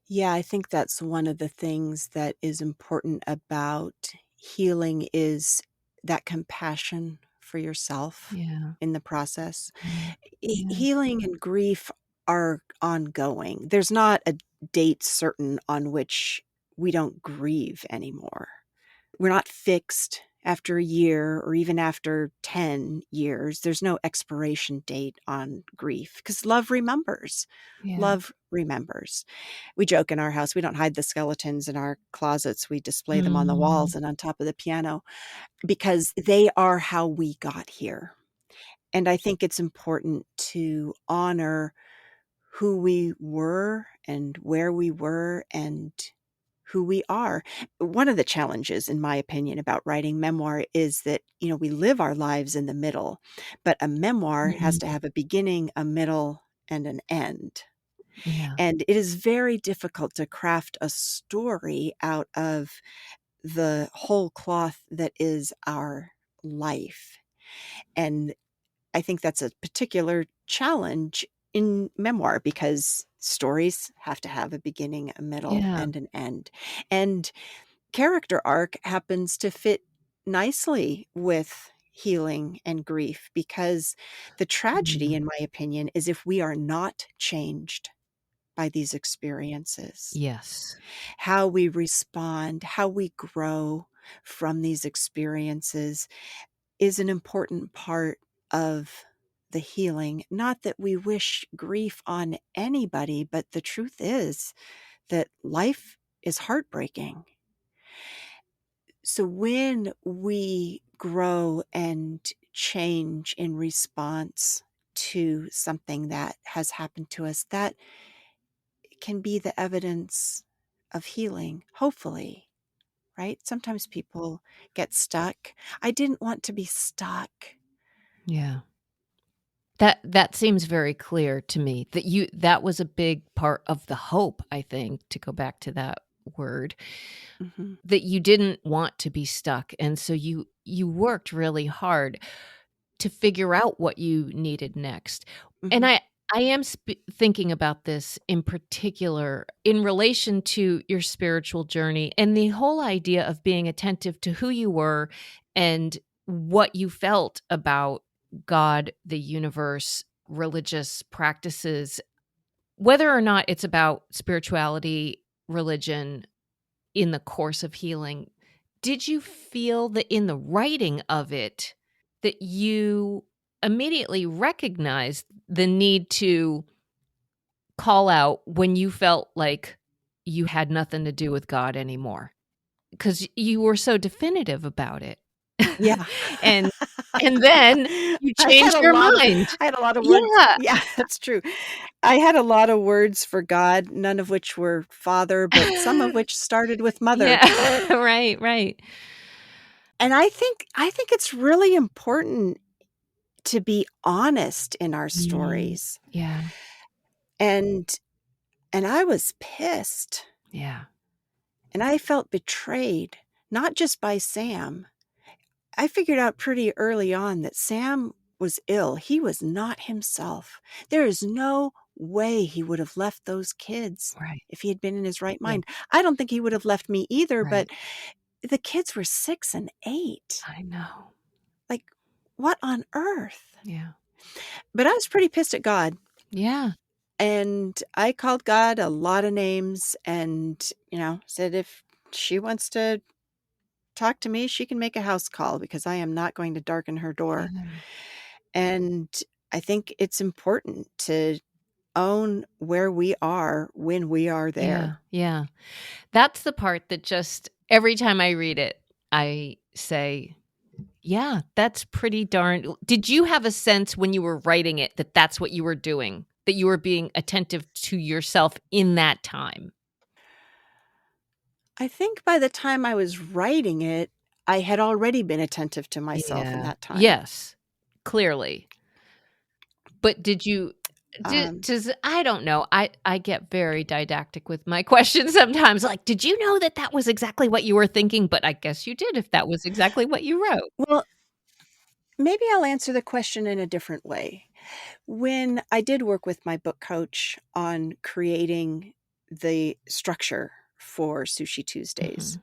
Yeah, I think that's one of the things that is important about healing is that compassion for yourself Yeah. in the process. Yeah. Yeah. Healing and grief are ongoing. There's not a date certain on which we don't grieve anymore. We're not fixed after a year or even after 10 years. There's no expiration date on grief because love remembers. Yeah. Love remembers. We joke in our house, we don't hide the skeletons in our closets. We display them on the Mm. walls and on top of the piano because they are how we got here. And I think it's important to honor who we were and where we were and who we are. One of the challenges, in my opinion, about writing memoir is that, we live our lives in the middle, but a memoir has Mm. to have a beginning, a middle, and an end. Yeah. And it is very difficult to craft a story out of the whole cloth that is our life. And I think that's a particular challenge in memoir because stories have to have a beginning, a middle, Yeah. and an end. And character arc happens to fit nicely with healing and grief because the tragedy, Mm. in my opinion, is if we are not changed by these experiences, Yes. how we respond, how we grow from these experiences is an important part of the healing. Not that we wish grief on anybody, but the truth is that life is heartbreaking. So when we grow and change in response to something that has happened to us, that can be the evidence of healing, hopefully, right? Sometimes people get stuck. I didn't want to be stuck. Yeah. That seems very clear to me that was a big part of the hope, I think, to go back to that word, Mm-hmm. that you didn't want to be stuck. And so you worked really hard to figure out what you needed next. And Mm-hmm. I am thinking about this in particular in relation to your spiritual journey and the whole idea of being attentive to who you were and what you felt about God, the universe, religious practices, whether or not it's about spirituality, religion in the course of healing. Did you feel that in the writing of it that you immediately recognized the need to call out when you felt like you had nothing to do with God anymore? Because you were so definitive about it. Yeah. and and then you changed your mind. I had a lot of words. Yeah. Yeah, that's true. I had a lot of words for God, none of which were father, but some of which started with mother. Yeah. Right, right. And I think it's really important to be honest in our Mm, stories. yeah, And I was pissed, yeah, and I felt betrayed, not just by Sam. I figured out pretty early on that Sam was ill. He was not himself. There is no way he would have left those kids right, if he had been in his right yeah, mind. I don't think he would have left me either, right. but the kids were 6 and 8. I know. Like, what on earth? Yeah. But I was pretty pissed at God. Yeah. And I called God a lot of names and, said if she wants to talk to me, she can make a house call because I am not going to darken her door. Yeah. And I think it's important to own where we are when we are Yeah. there. Yeah. That's the part that just every time I read it, I say, yeah, that's pretty darn. Did you have a sense when you were writing it that that's what you were doing? That you were being attentive to yourself in that time? I think by the time I was writing it, I had already been attentive to myself in Yeah. that time. Yes. Clearly. But did you Um, does I don't know. I get very didactic with my questions sometimes, like, "Did you know that that was exactly what you were thinking?" But I guess you did if that was exactly what you wrote. well, maybe I'll answer the question in a different way. When I did work with my book coach on creating the structure for Sushi Tuesdays, Mhm.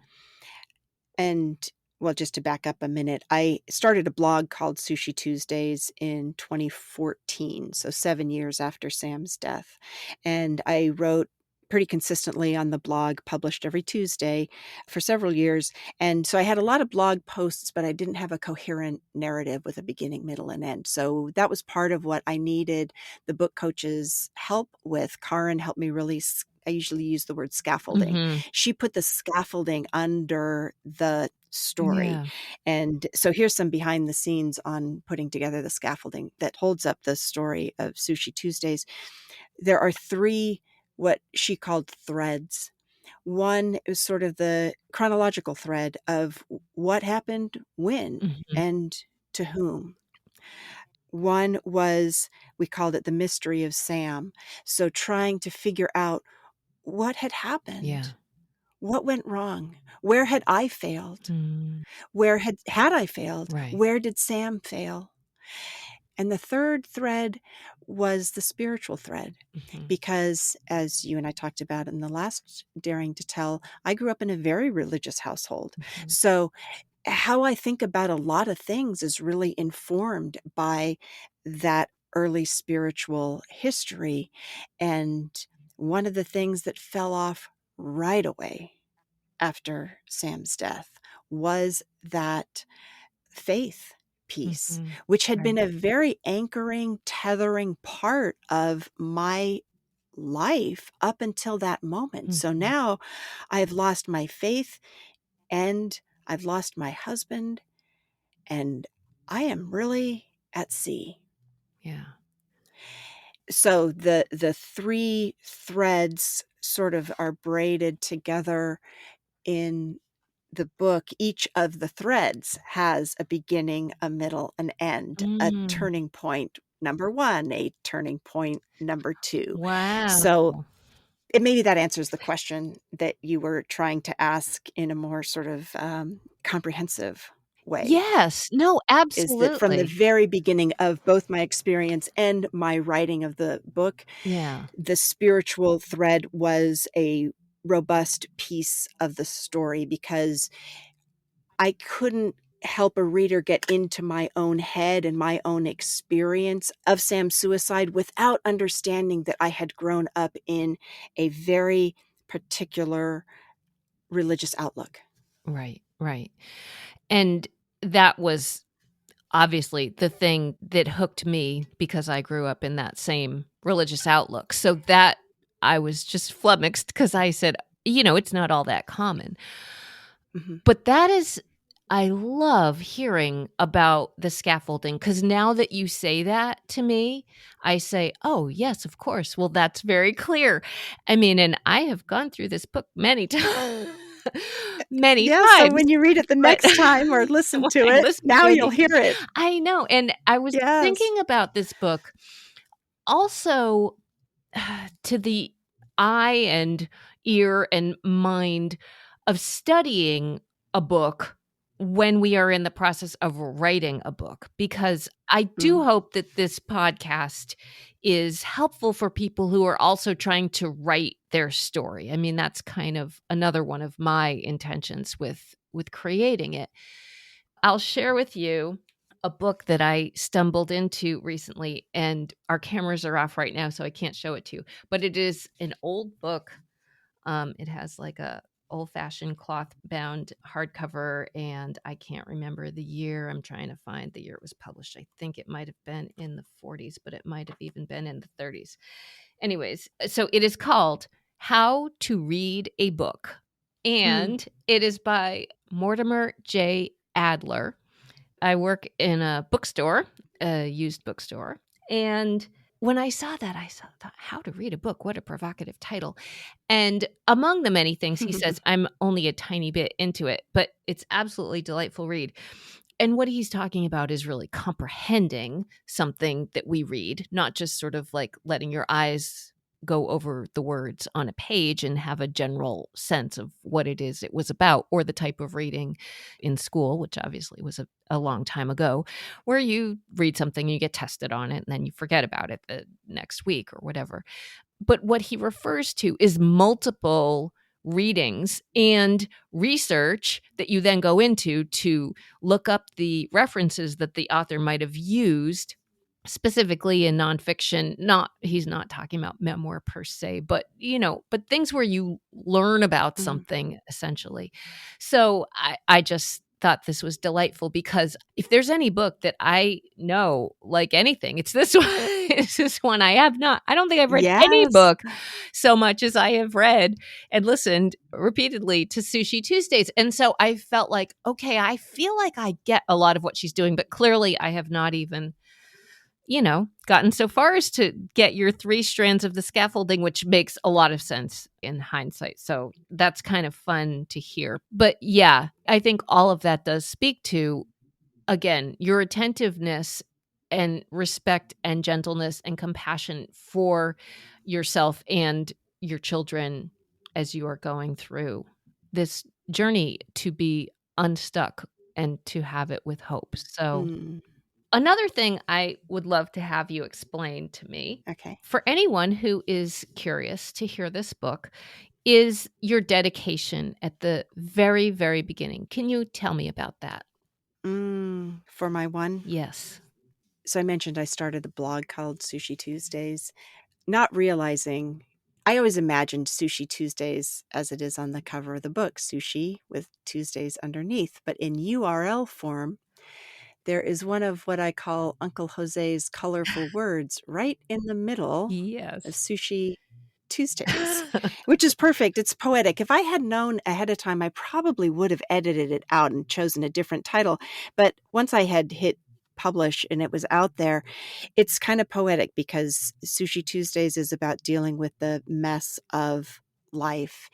and well, just to back up a minute, I started a blog called Sushi Tuesdays in 2014, so 7 years after Sam's death. And I wrote pretty consistently on the blog, published every Tuesday for several years. And so I had a lot of blog posts, but I didn't have a coherent narrative with a beginning, middle, and end. So that was part of what I needed the book coach's help with. Karin helped me really I usually use the word scaffolding. Mhm. She put the scaffolding under the story. Yeah. And so here's some behind the scenes on putting together the scaffolding that holds up the story of Sushi Tuesdays. There are 3 what she called threads. One is sort of the chronological thread of what happened when Mhm. and to whom. One was, we called it the mystery of Sam. So trying to figure out what had happened. Yeah. What went wrong? Where had I failed? Mm. Where had I failed? Right. Where did Sam fail? And the third thread was the spiritual thread, Mhm. because as you and I talked about in the last Daring to Tell, I grew up in a very religious household. Mhm. So how I think about a lot of things is really informed by that early spiritual history. And one of the things that fell off right away after Sam's death was that faith piece, Mhm. which had Right. been a very anchoring, tethering part of my life up until that moment. So Mhm. now I've lost my faith and I've lost my husband, and I am really at sea. Yeah. So the three threads sort of are braided together in the book. Each of the threads has a beginning, a middle, an end, a turning point number 1, a turning point number 2. So Wow. maybe that answers the question that you were trying to ask in a more sort of comprehensive way. Yes. No, Is that from the absolutely. very beginning of both my experience and my writing of the book, Yeah. the spiritual thread was a robust piece of the story, because I couldn't help a reader get into my own head and my own experience of Sam's suicide without understanding that I had grown up in a very particular religious outlook. Right, right. And that was obviously the thing that hooked me because I grew up in that same religious outlook. So that I was just flummoxed because I said, it's not all that common. Mhm. But that is, I love hearing about the scaffolding, because now that you say that to me, I say, oh, yes, of course. Well, that's very clear. I mean, and I have gone through this book many times. Many Yeah, so times, when you read it the but next time or listen when to I it, listen now to it you'll hear it. I know, and I was Yes. thinking about this book also to the eye and ear and mind of studying a book when we are in the process of writing a book, because I do Mm. hope that this podcast is helpful for people who are also trying to write their story. I mean, that's kind of another one of my intentions with creating it. I'll share with you a book that I stumbled into recently, and our cameras are off right now, so I can't show it to you. But it is an old book. It has like a old-fashioned cloth-bound hardcover, and I can't remember the year. I'm trying to find the year it was published. I think it might have been in the 40s, but it might have even been in the 30s. Anyways, so it is called How to Read a Book, Mm. and it is by Mortimer J. Adler. I work in a bookstore, a used bookstore, and when I saw that, thought, "How to Read a Book, what a provocative title." And among the many things he says, I'm only a tiny bit into it, but it's absolutely delightful read. And what he's talking about is really comprehending something that we read, not just sort of like letting your eyes go over the words on a page and have a general sense of what it is it was about, or the type of reading in school, which obviously was a long time ago, where you read something and you get tested on it and then you forget about it the next week or whatever. But what he refers to is multiple readings and research that you then go into to look up the references that the author might have used, specifically in nonfiction. He's not talking about memoir per se, but but things where you learn about Mm. something essentially. So I just thought this was delightful, because if there's any book that I know like anything, it's this one. It's this one. I don't think I've read any Yes. book so much as I have read and listened repeatedly to Sushi Tuesdays. And so I felt like, okay, I feel like I get a lot of what she's doing, but clearly I have not even gotten so far as to get your 3 strands of the scaffolding, which makes a lot of sense in hindsight. So that's kind of fun to hear. But yeah, I think all of that does speak to, again, your attentiveness and respect and gentleness and compassion for yourself and your children as you are going through this journey to be unstuck and to have it with hope. So Mm. another thing I would love to have you explain to me, Okay. for anyone who is curious to hear this book, is your dedication at the very, very beginning. Can you tell me about that? For my one. Yes. So I mentioned I started a blog called Sushi Tuesdays, not realizing I always imagined Sushi Tuesdays as it is on the cover of the book, sushi with Tuesdays underneath. But in URL form, there is one of what I call Uncle Jose's colorful words right in the middle of Yes. Sushi Tuesdays, which is perfect. It's poetic. If I had known ahead of time, I probably would have edited it out and chosen a different title. But once I had hit publish and it was out there. It's kind of poetic because Sushi Tuesdays is about dealing with the mess of life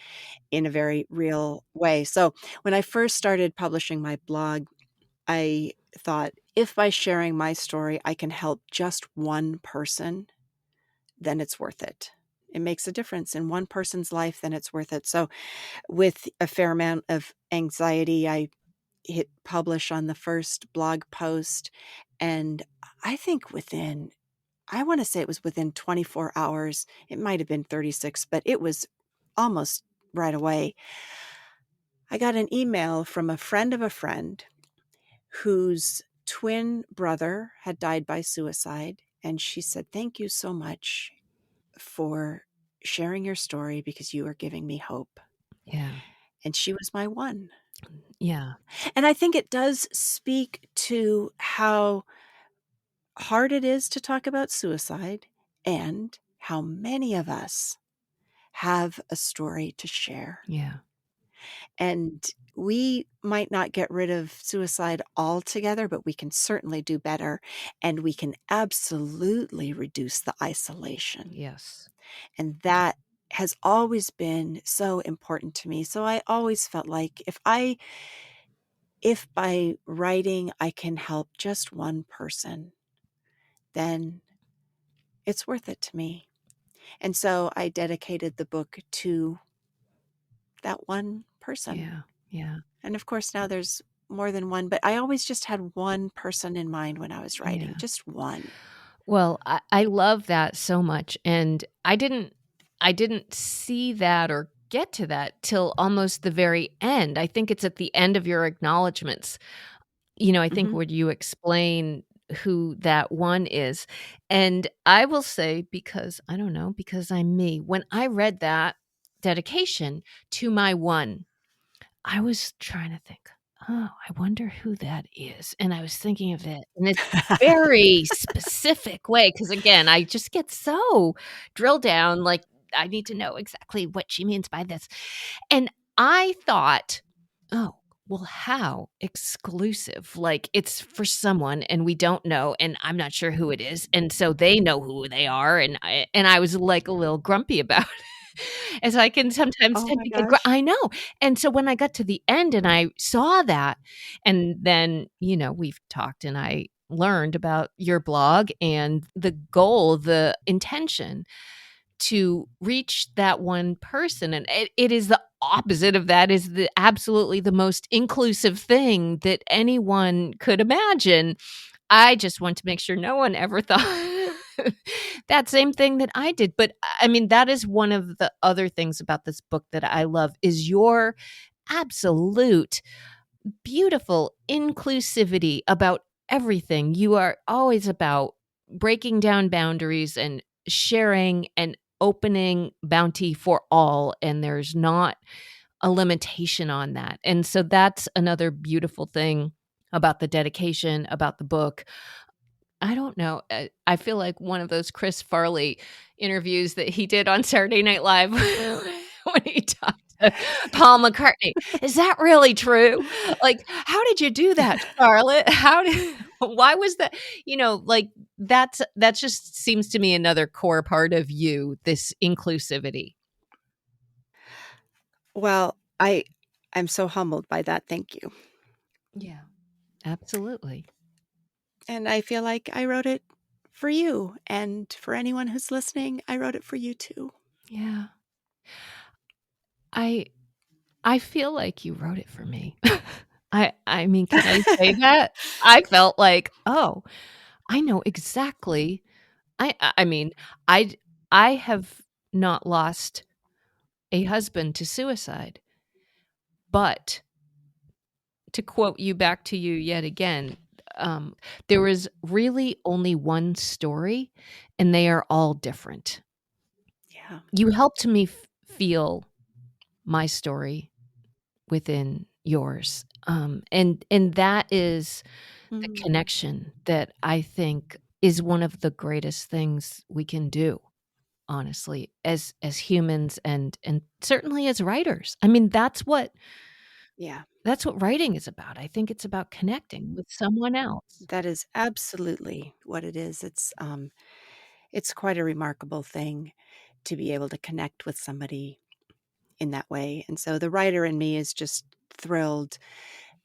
in a very real way. So when I first started publishing my blog, I thought, if by sharing my story I can help just one person, then it's worth it. It makes a difference in one person's life, then it's worth it. So with a fair amount of anxiety, I hit publish on the first blog post. And I think I want to say it was within 24 hours. It might have been 36, but it was almost right away. I got an email from a friend of a friend whose twin brother had died by suicide. And she said, "Thank you so much for sharing your story because you are giving me hope." Yeah. And she was my one. Yeah. And I think it does speak to how hard it is to talk about suicide and how many of us have a story to share. Yeah. And we might not get rid of suicide altogether, but we can certainly do better. And we can absolutely reduce the isolation. Yes. And that has always been so important to me. So I always felt like if by writing I can help just one person, then it's worth it to me. And so I dedicated the book to that one person. Yeah. Yeah. And of course, now there's more than one, but I always just had one person in mind when I was writing, Yeah. just one. Well, I love that so much. And I didn't see that or get to that till almost the very end. I think it's at the end of your acknowledgments. I think Mhm. where you explain who that one is. And I will say, because I don't know, because I'm me, when I read that dedication to my one, I was trying to think, oh, I wonder who that is. And I was thinking of it in this very specific way. Cause again, I just get so drilled down, like I need to know exactly what she means by this. And I thought, oh, well, how exclusive? Like it's for someone and we don't know, and I'm not sure who it is. And so they know who they are. And I was like a little grumpy about it. As I can sometimes Oh tend my to get gosh. I know. And so when I got to the end and I saw that, and then, we've talked and I learned about your blog and the goal, the intention to reach that one person. And it is the opposite of that, is the absolutely the most inclusive thing that anyone could imagine. I just want to make sure no one ever thought that same thing that I did. But I mean, that is one of the other things about this book that I love, is your absolute beautiful inclusivity about everything. You are always about breaking down boundaries and sharing and opening bounty for all. And there's not a limitation on that. And so that's another beautiful thing about the dedication, about the book. I don't know. I feel like one of those Chris Farley interviews that he did on Saturday Night Live when he talked to Paul McCartney. Is that really true? Like, how did you do that, Charlotte? Why was that? Like that just seems to me another core part of you, this inclusivity. Well, I'm so humbled by that. Thank you. Yeah, absolutely. And I feel like I wrote it for you. And for anyone who's listening, I wrote it for you too. Yeah. I feel like you wrote it for me. I mean, can I say that? I felt like, oh, I know exactly. I mean, I I have not lost a husband to suicide, but to quote you back to you yet again, there is really only one story, and they are all different. Yeah. You helped me feel my story within yours, and that is the Mm. connection that I think is one of the greatest things we can do, honestly, as humans and certainly as writers. I mean, that's what Yeah, That's what writing is about. I think it's about connecting with someone else. that is absolutely what it is. It's quite a remarkable thing to be able to connect with somebody in that way. And so the writer in me is just thrilled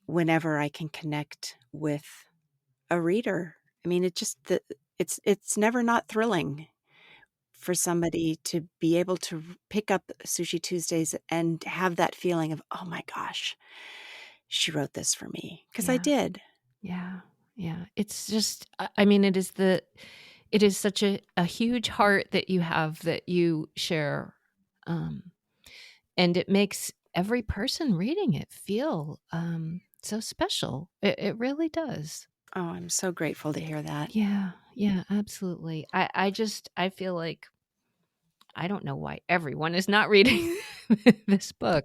whenever I can connect with a reader. I mean, it's never not thrilling for somebody to be able to pick up Sushi Tuesdays and have that feeling of, "Oh my gosh, she wrote this for me," because I Yeah. did. Yeah. Yeah. It's just, I mean, it is such a huge heart that you have that you share. Um, and it makes every person reading it feel so special. It really does. Oh, I'm so grateful to hear that. Yeah. Yeah, absolutely. I feel like I don't know why everyone is not reading this book.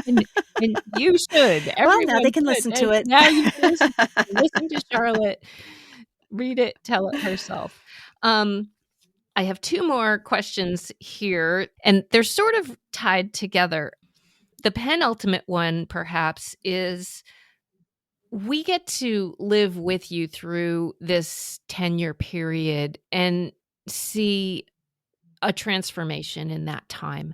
And and you should. Well, now they Everyone can should. listen to And it. now you can listen to Charlotte read it, tell it herself. I have 2 more questions here, and they're sort of tied together. The penultimate one, perhaps, is we get to live with you through this 10-year period and see a transformation in that time.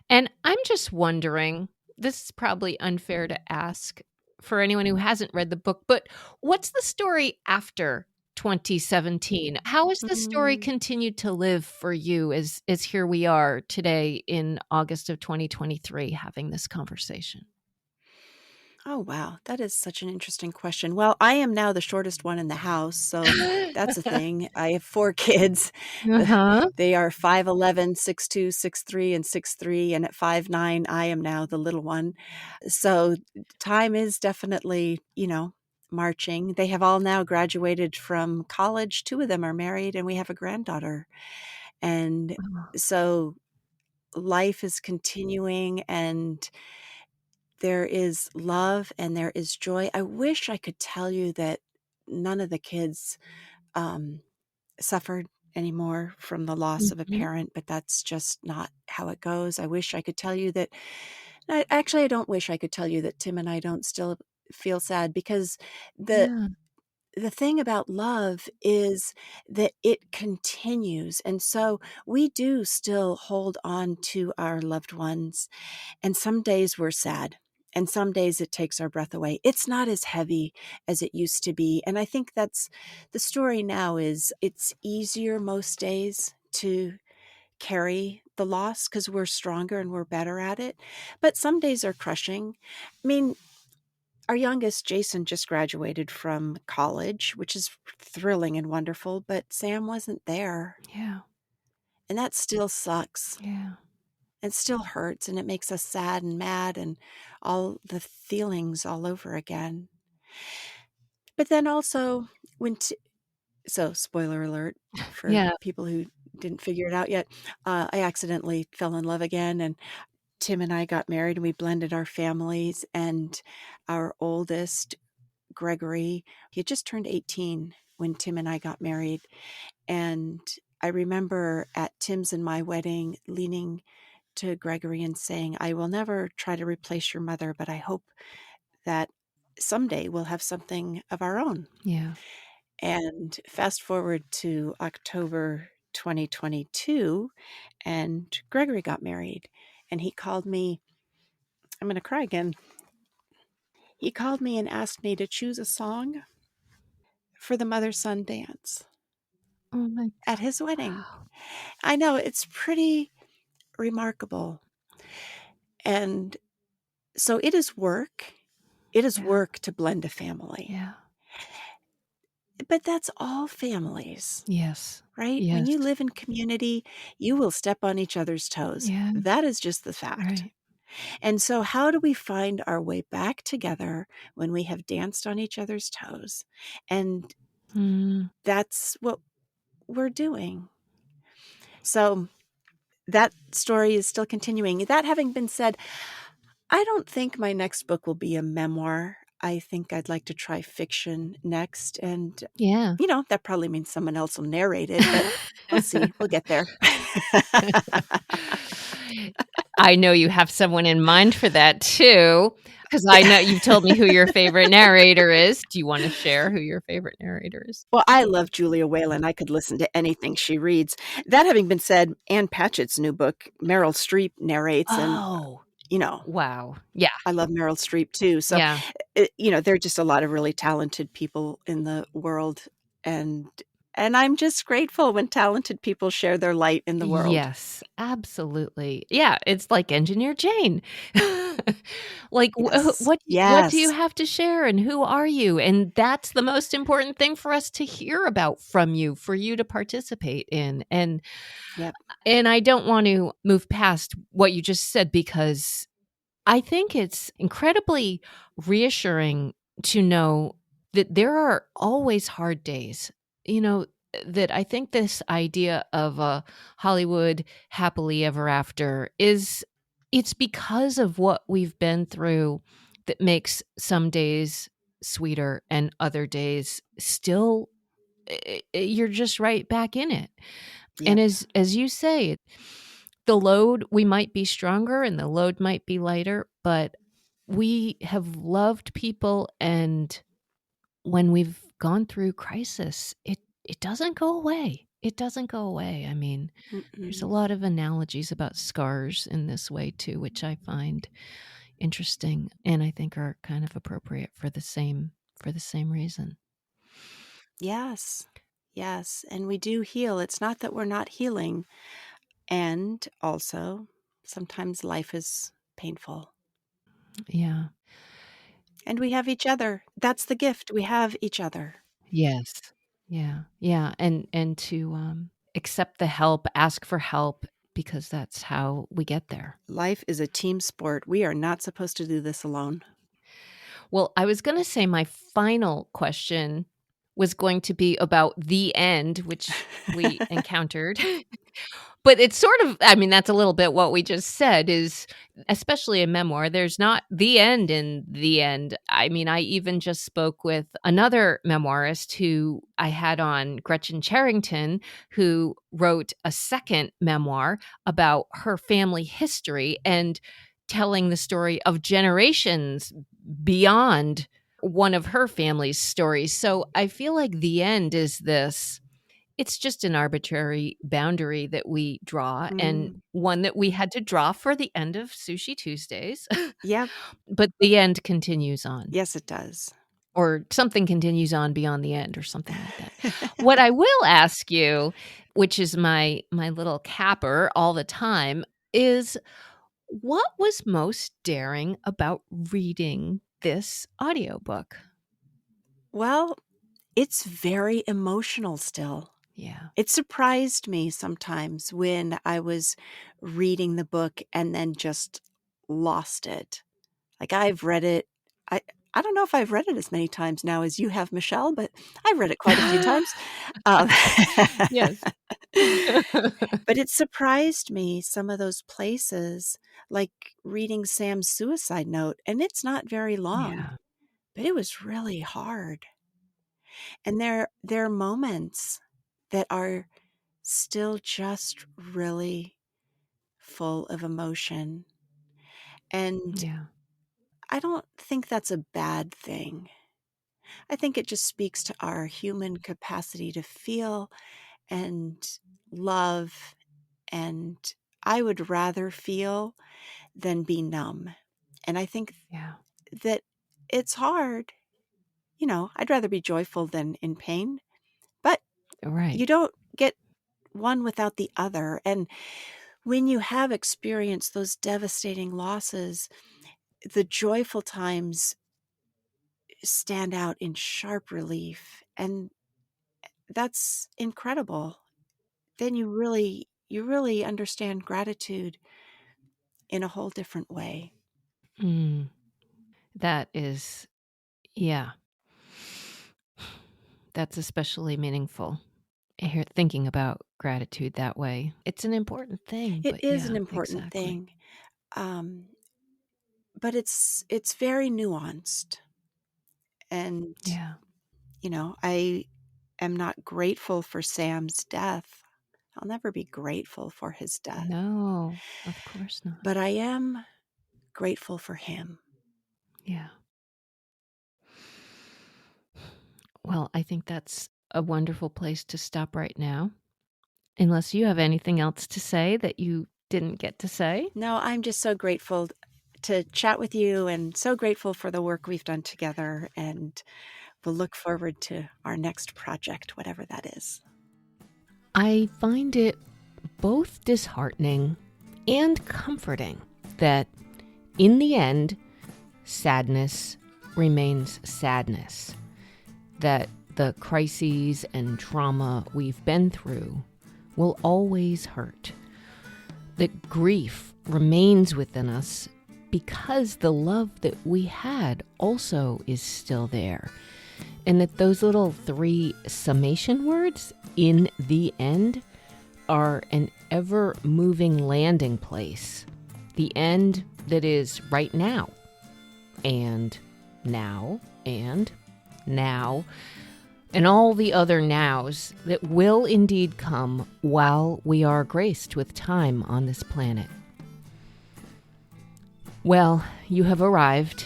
And I'm just wondering, this is probably unfair to ask for anyone who hasn't read the book, but what's the story after 2017? How has the story Mm. continued to live for you as here we are today in August of 2023 having this conversation? Oh, wow. That is such an interesting question. Well, I am now the shortest one in the house, so that's a thing. I have 4 kids. The Uh-huh. They are 5'11", 6'2", 6'3", and 6'3", and at 5'9", I am now the little one. So time is definitely, marching. They have all now graduated from college. 2 of them are married, and we have a granddaughter. And Oh, so life is continuing, and there is love and there is joy. I wish I could tell you that none of the kids um, suffered anymore from the loss of a mhm. parent, but that's just not how it goes. I wish I could tell you that. I don't wish I could tell you that Tim and I don't still feel sad, because the Yeah. the thing about love is that it continues. And so we do still hold on to our loved ones, and some days we're sad, and some days it takes our breath away. It's not as heavy as it used to be. And I think that's the story now. Is it's easier most days to carry the loss because we're stronger and we're better at it. But some days are crushing. I mean, our youngest, Jason, just graduated from college, which is thrilling and wonderful, but Sam wasn't there. Yeah. And that still sucks. Yeah. It still hurts, and it makes us sad and mad and all the feelings all over again. But then also, when so spoiler alert for Yeah. people who didn't figure it out yet, I accidentally fell in love again, and Tim and I got married, and we blended our families. And our oldest, Gregory, he had just turned 18 when Tim and I got married. And I remember at Tim's and my wedding leaning to Gregory and saying, "I will never try to replace your mother, but I hope that someday we'll have something of our own." Yeah. And fast forward to October 2022, and Gregory got married. And he called me, I'm going to cry again. He called me and asked me to choose a song for the mother son dance Oh my at his wedding. wow. I know, it's pretty remarkable. And so it is work. It is Yeah. work to blend a family. Yeah. But that's all families, Yes. right? When Yes. you live in community, you will step on each other's toes. Yeah. That is just the fact. Right. And so, how do we find our way back together when we have danced on each other's toes? And Mm. that's what we're doing. So, that story is still continuing. That having been said, I don't think my next book will be a memoir. I think I'd like to try fiction next. And, Yeah. that probably means someone else will narrate it, but we'll see. We'll get there. I know you have someone in mind for that too. because I know you've told me who your favorite narrator is. Do you want to share who your favorite narrator is? Well, I love Julia Whalen. I could listen to anything she reads. That having been said, Ann Patchett's new book, Meryl Streep narrates, and, Oh, you know, wow. Yeah. I love Meryl Streep too. So, Yeah. there are just a lot of really talented people in the world, and I'm just grateful when talented people share their light in the world. Yes, absolutely. Yeah, it's like Engineer Jane. Like, Yes. what do you Yes. have to share, and who are you? And that's the most important thing for us to hear about from you, for you to participate in. Yep. And I don't want to move past what you just said, because I think it's incredibly reassuring to know that there are always hard days. You know, that I think this idea of a Hollywood happily ever after it's because of what we've been through that makes some days sweeter and other days still you're just right back in it. And Yep. as you say, the load, we might be stronger and the load might be lighter, but we have loved people, and when we've gone through crisis, it doesn't go away. It doesn't go away. I mean, there's a Mm-mm. lot of analogies about scars in this way too, which I find interesting and I think are kind of appropriate for the same reason. Yes. Yes. And we do heal. It's not that we're not healing. And also, sometimes life is painful. Yeah. And we have each other. That's the gift. We have each other. Yes. Yeah. Yeah. And to accept the help, ask for help, because that's how we get there. Life is a team sport. We are not supposed to do this alone. Well, I was going to say my final question was going to be about the end, which we encountered. But it's sort of, I mean, that's a little bit what we just said is, especially a memoir, there's not the end in the end. I mean, I even just spoke with another memoirist who I had on, Gretchen Charrington, who wrote a second memoir about her family history and telling the story of generations beyond one of her family's stories. So I feel like the end is this, it's just an arbitrary boundary that we draw, and Mm, one that we had to draw for the end of Sushi Tuesdays. yep. But the end continues on, Yes, it does. or something continues on beyond the end, or something like that. What I will ask you, which is my little capper all the time, is what was most daring about reading this audiobook? Well, it's very emotional still. Yeah. It surprised me sometimes when I was reading the book and then just lost it. Like, I've read it. I I don't know if I've read it as many times now as you have, Michelle, but I've read it quite a few times. Um, Yes. but it surprised me, some of those places, like reading Sam's suicide note, and it's not very long, Yeah. but it was really hard. And there are moments that are still just really full of emotion, and Yeah. I don't think that's a bad thing. I think it just speaks to our human capacity to feel and love, and I would rather feel than be numb. And I think Yeah. that it's hard. I'd rather be joyful than in pain, but Right. you don't get one without the other. And when you have experienced those devastating losses, the joyful times stand out in sharp relief. And that's incredible. Then you really understand gratitude in a whole different way. Mm. That is, yeah, that's especially meaningful. Here, thinking about gratitude that way. It's an important thing, It but is an yeah, important exactly. thing, um, but it's very nuanced. And Yeah. I am not grateful for Sam's death. I'll never be grateful for his death, No, of course not. but I am grateful for him. Yeah. Well, I think that's a wonderful place to stop right now. Unless you have anything else to say that you didn't get to say. No, I'm just so grateful to chat with you and so grateful for the work we've done together. And we'll look forward to our next project, whatever that is. I find it both disheartening and comforting that in the end, sadness remains sadness. That the crises and trauma we've been through will always hurt. That grief remains within us because the love that we had also is still there. And that those little 3 summation words, in the end, are an ever-moving landing place. The end that is right now, and now, and now, and all the other nows that will indeed come while we are graced with time on this planet. Well, you have arrived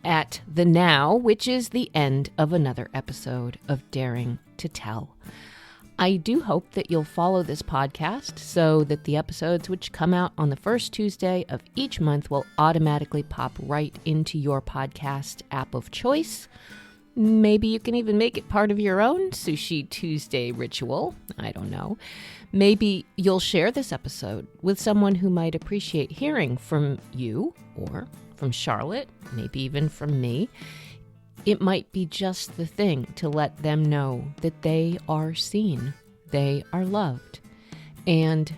at the now, which is the end of another episode of Daring to Tell. I do hope that you'll follow this podcast so that the episodes which come out on the first Tuesday of each month will automatically pop right into your podcast app of choice. Maybe you can even make it part of your own Sushi Tuesday ritual. I don't know. Maybe you'll share this episode with someone who might appreciate hearing from you or from Charlotte, maybe even from me. It might be just the thing to let them know that they are seen, they are loved. And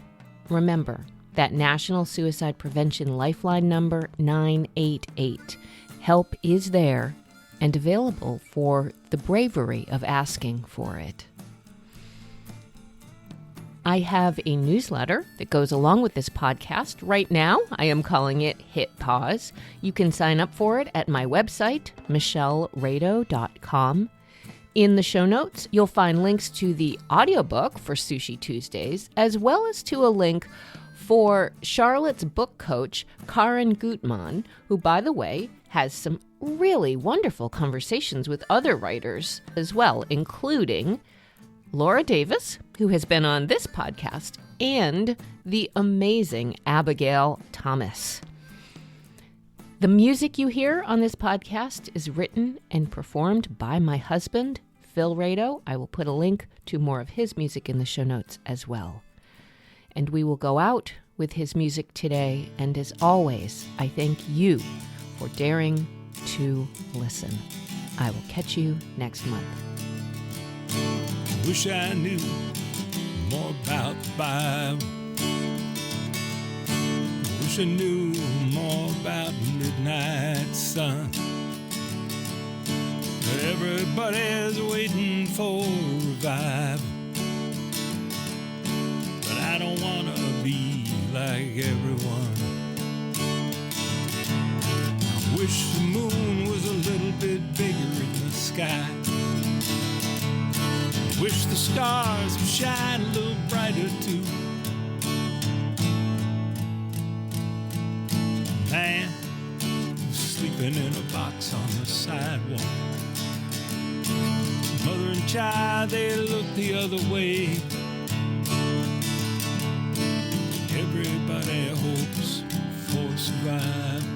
remember that National Suicide Prevention Lifeline number 988. Help is there and available for the bravery of asking for it. I have a newsletter that goes along with this podcast. Right now, I am calling it Hit Pause. You can sign up for it at my website, michellerado.com. In the show notes, you'll find links to the audiobook for Sushi Tuesdays, as well as to a link for Charlotte's book coach, Karen Gutmann, who, by the way, has some really wonderful conversations with other writers as well, including Laura Davis, who has been on this podcast, and the amazing Abigail Thomas. The music you hear on this podcast is written and performed by my husband, Phil Rado. I will put a link to more of his music in the show notes as well. And we will go out with his music today. And as always, I thank you for daring to listen. I will catch you next month. Wish I knew more about the Bible. Wish I knew more about midnight sun. But everybody's waiting for revival. But I don't want to be like everyone. I wish the moon was a little bit bigger in the sky. Wish the stars would shine a little brighter too. Man was sleeping in a box on the sidewalk. Mother and child, they looked the other way. Everybody hopes for survival.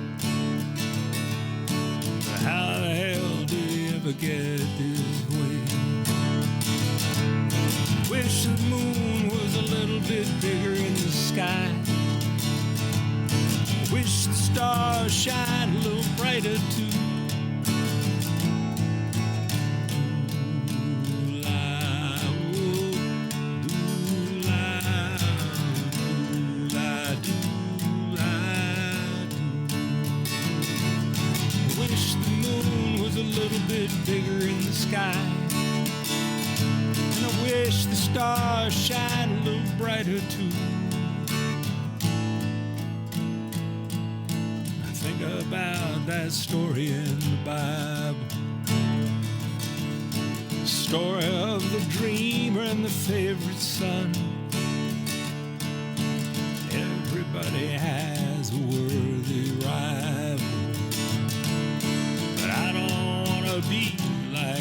But how the hell did he ever get this way? Wish the moon was a little bit bigger in the sky. Wish the stars shine a little brighter too. Wish the moon was a little bit bigger in the sky. And I wish the stars shine a little brighter too. I think about that story in the Bible. The story of the dreamer and the favorite son. Everybody has a worthy rival.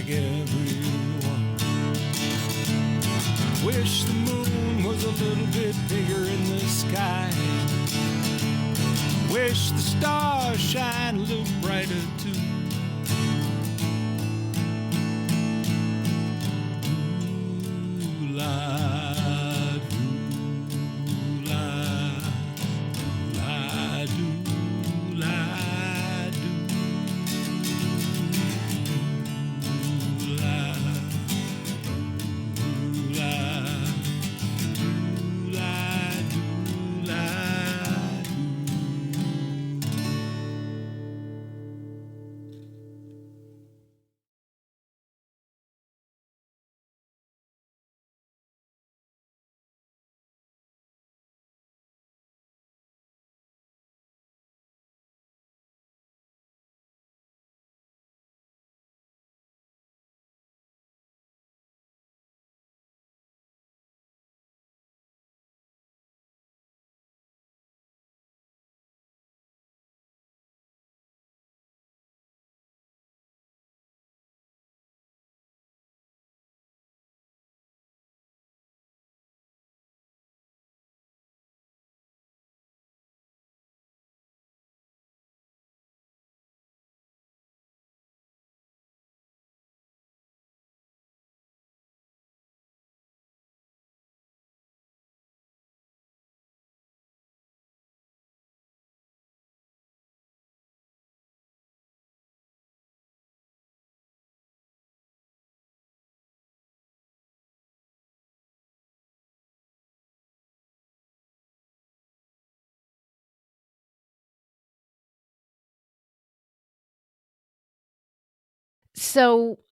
like everyone. Wish the moon was a little bit bigger in the sky. Wish the stars shine a little brighter too. Ooh, la, doo, la, la, doo, la, doo, la, doo, la, doo, la, doo, la, doo. So